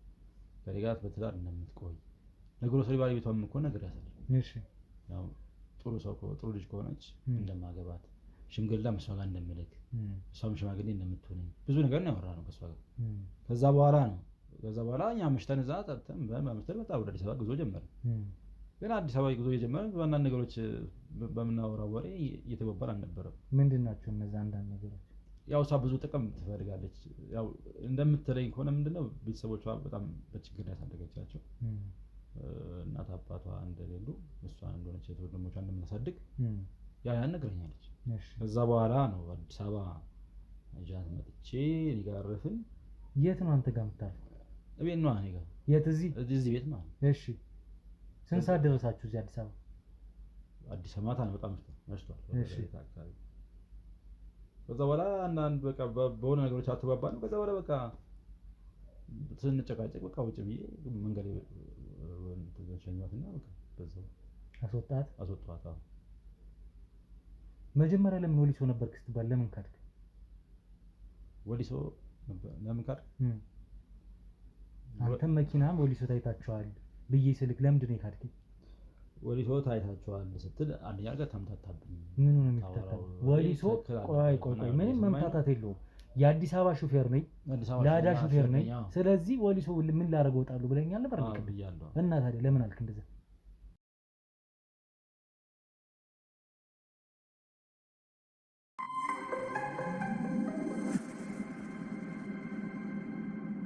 [SPEAKER 2] ከኔ ጋር በትዳር እንደምትቆይ ለግሮሰሪ ባለቤቷም እኮ ነገር ያሳል። እሺ ያው ጥሩ ልጅ ከሆነች እንደማገባት ሽምግልና መስዋ ጋር እንደምልክ እሷም ሽማግሌ እንደምትሆነኝ ብዙ ነገር ነው ያወራነው ከሷ ጋር። ከዛ በኋላ እኛ አምሽተን እዛ ጠጥተን በመምስተር በጣም ወደ አዲስ አበባ ጉዞ ጀመርን። ግን አዲስ አበባ ጉዞ የጀመረን በአንዳንድ ነገሮች በምናወራው ወሬ እየተባባል አልነበረም።
[SPEAKER 1] ምንድን ናቸው እነዛ አንዳንድ ነገሮች?
[SPEAKER 2] ያው እሷ ብዙ ጥቅም ትፈልጋለች። ያው እንደምትለኝ ከሆነ ምንድነው ቤተሰቦቿ በጣም በችግር ያሳደገቻቸው እናት አባቷ እንደሌሉ እሷን እንደሆነች ወንድሞቿ እንደምታሳድግ ያን ነግረኛለች። ከዛ በኋላ ነው አዲስ አበባ አጃት መጥቼ እኔ ጋር አረፍን።
[SPEAKER 1] የት ነው አንተ ጋር የምታርፈው?
[SPEAKER 2] እቤት ነው እኔ ጋር።
[SPEAKER 1] የት? እዚህ
[SPEAKER 2] ቤት ማለት።
[SPEAKER 1] እሺ ስንት ሰዓት ደረሳችሁ እዚህ አዲስ አበባ?
[SPEAKER 2] አዲስ አበባ ነው በጣም መሽቷል። እሺ ከዛ በኋላ አንዳንድ በቃ በሆነ ነገሮች አትባባን። ከዛ በኋላ በቃ ስንጨቃጨቅ በቃ ውጭ ብዬ መንገድ ተሸኛትና በቃ በዛው አስወጣት።
[SPEAKER 1] መጀመሪያ ለምን ወሊሶ ነበርክ ስትባል ለምን ካድክ?
[SPEAKER 2] ወሊሶ ነበር ለምን ካድክ?
[SPEAKER 1] አንተም መኪናም ወሊሶ ታይታችኋል ብዬ ስልክ ለምንድን ነው የካድክ?
[SPEAKER 2] ወሊሶ ታይታችኋል ስትል አንደኛ ጋር ታምታታብኝ።
[SPEAKER 1] ምን ነው የሚታታው? ወሊሶ ቆይ ምንም መምታታት የለውም። የአዲስ አበባ ሹፌር ነኝ፣ ላዳ ሹፌር ነኝ። ስለዚህ ወሊሶ ምን ላደርገው እወጣለሁ ብለኛል ነበር። እና ታዲያ ለምን አልክ እንደዛ?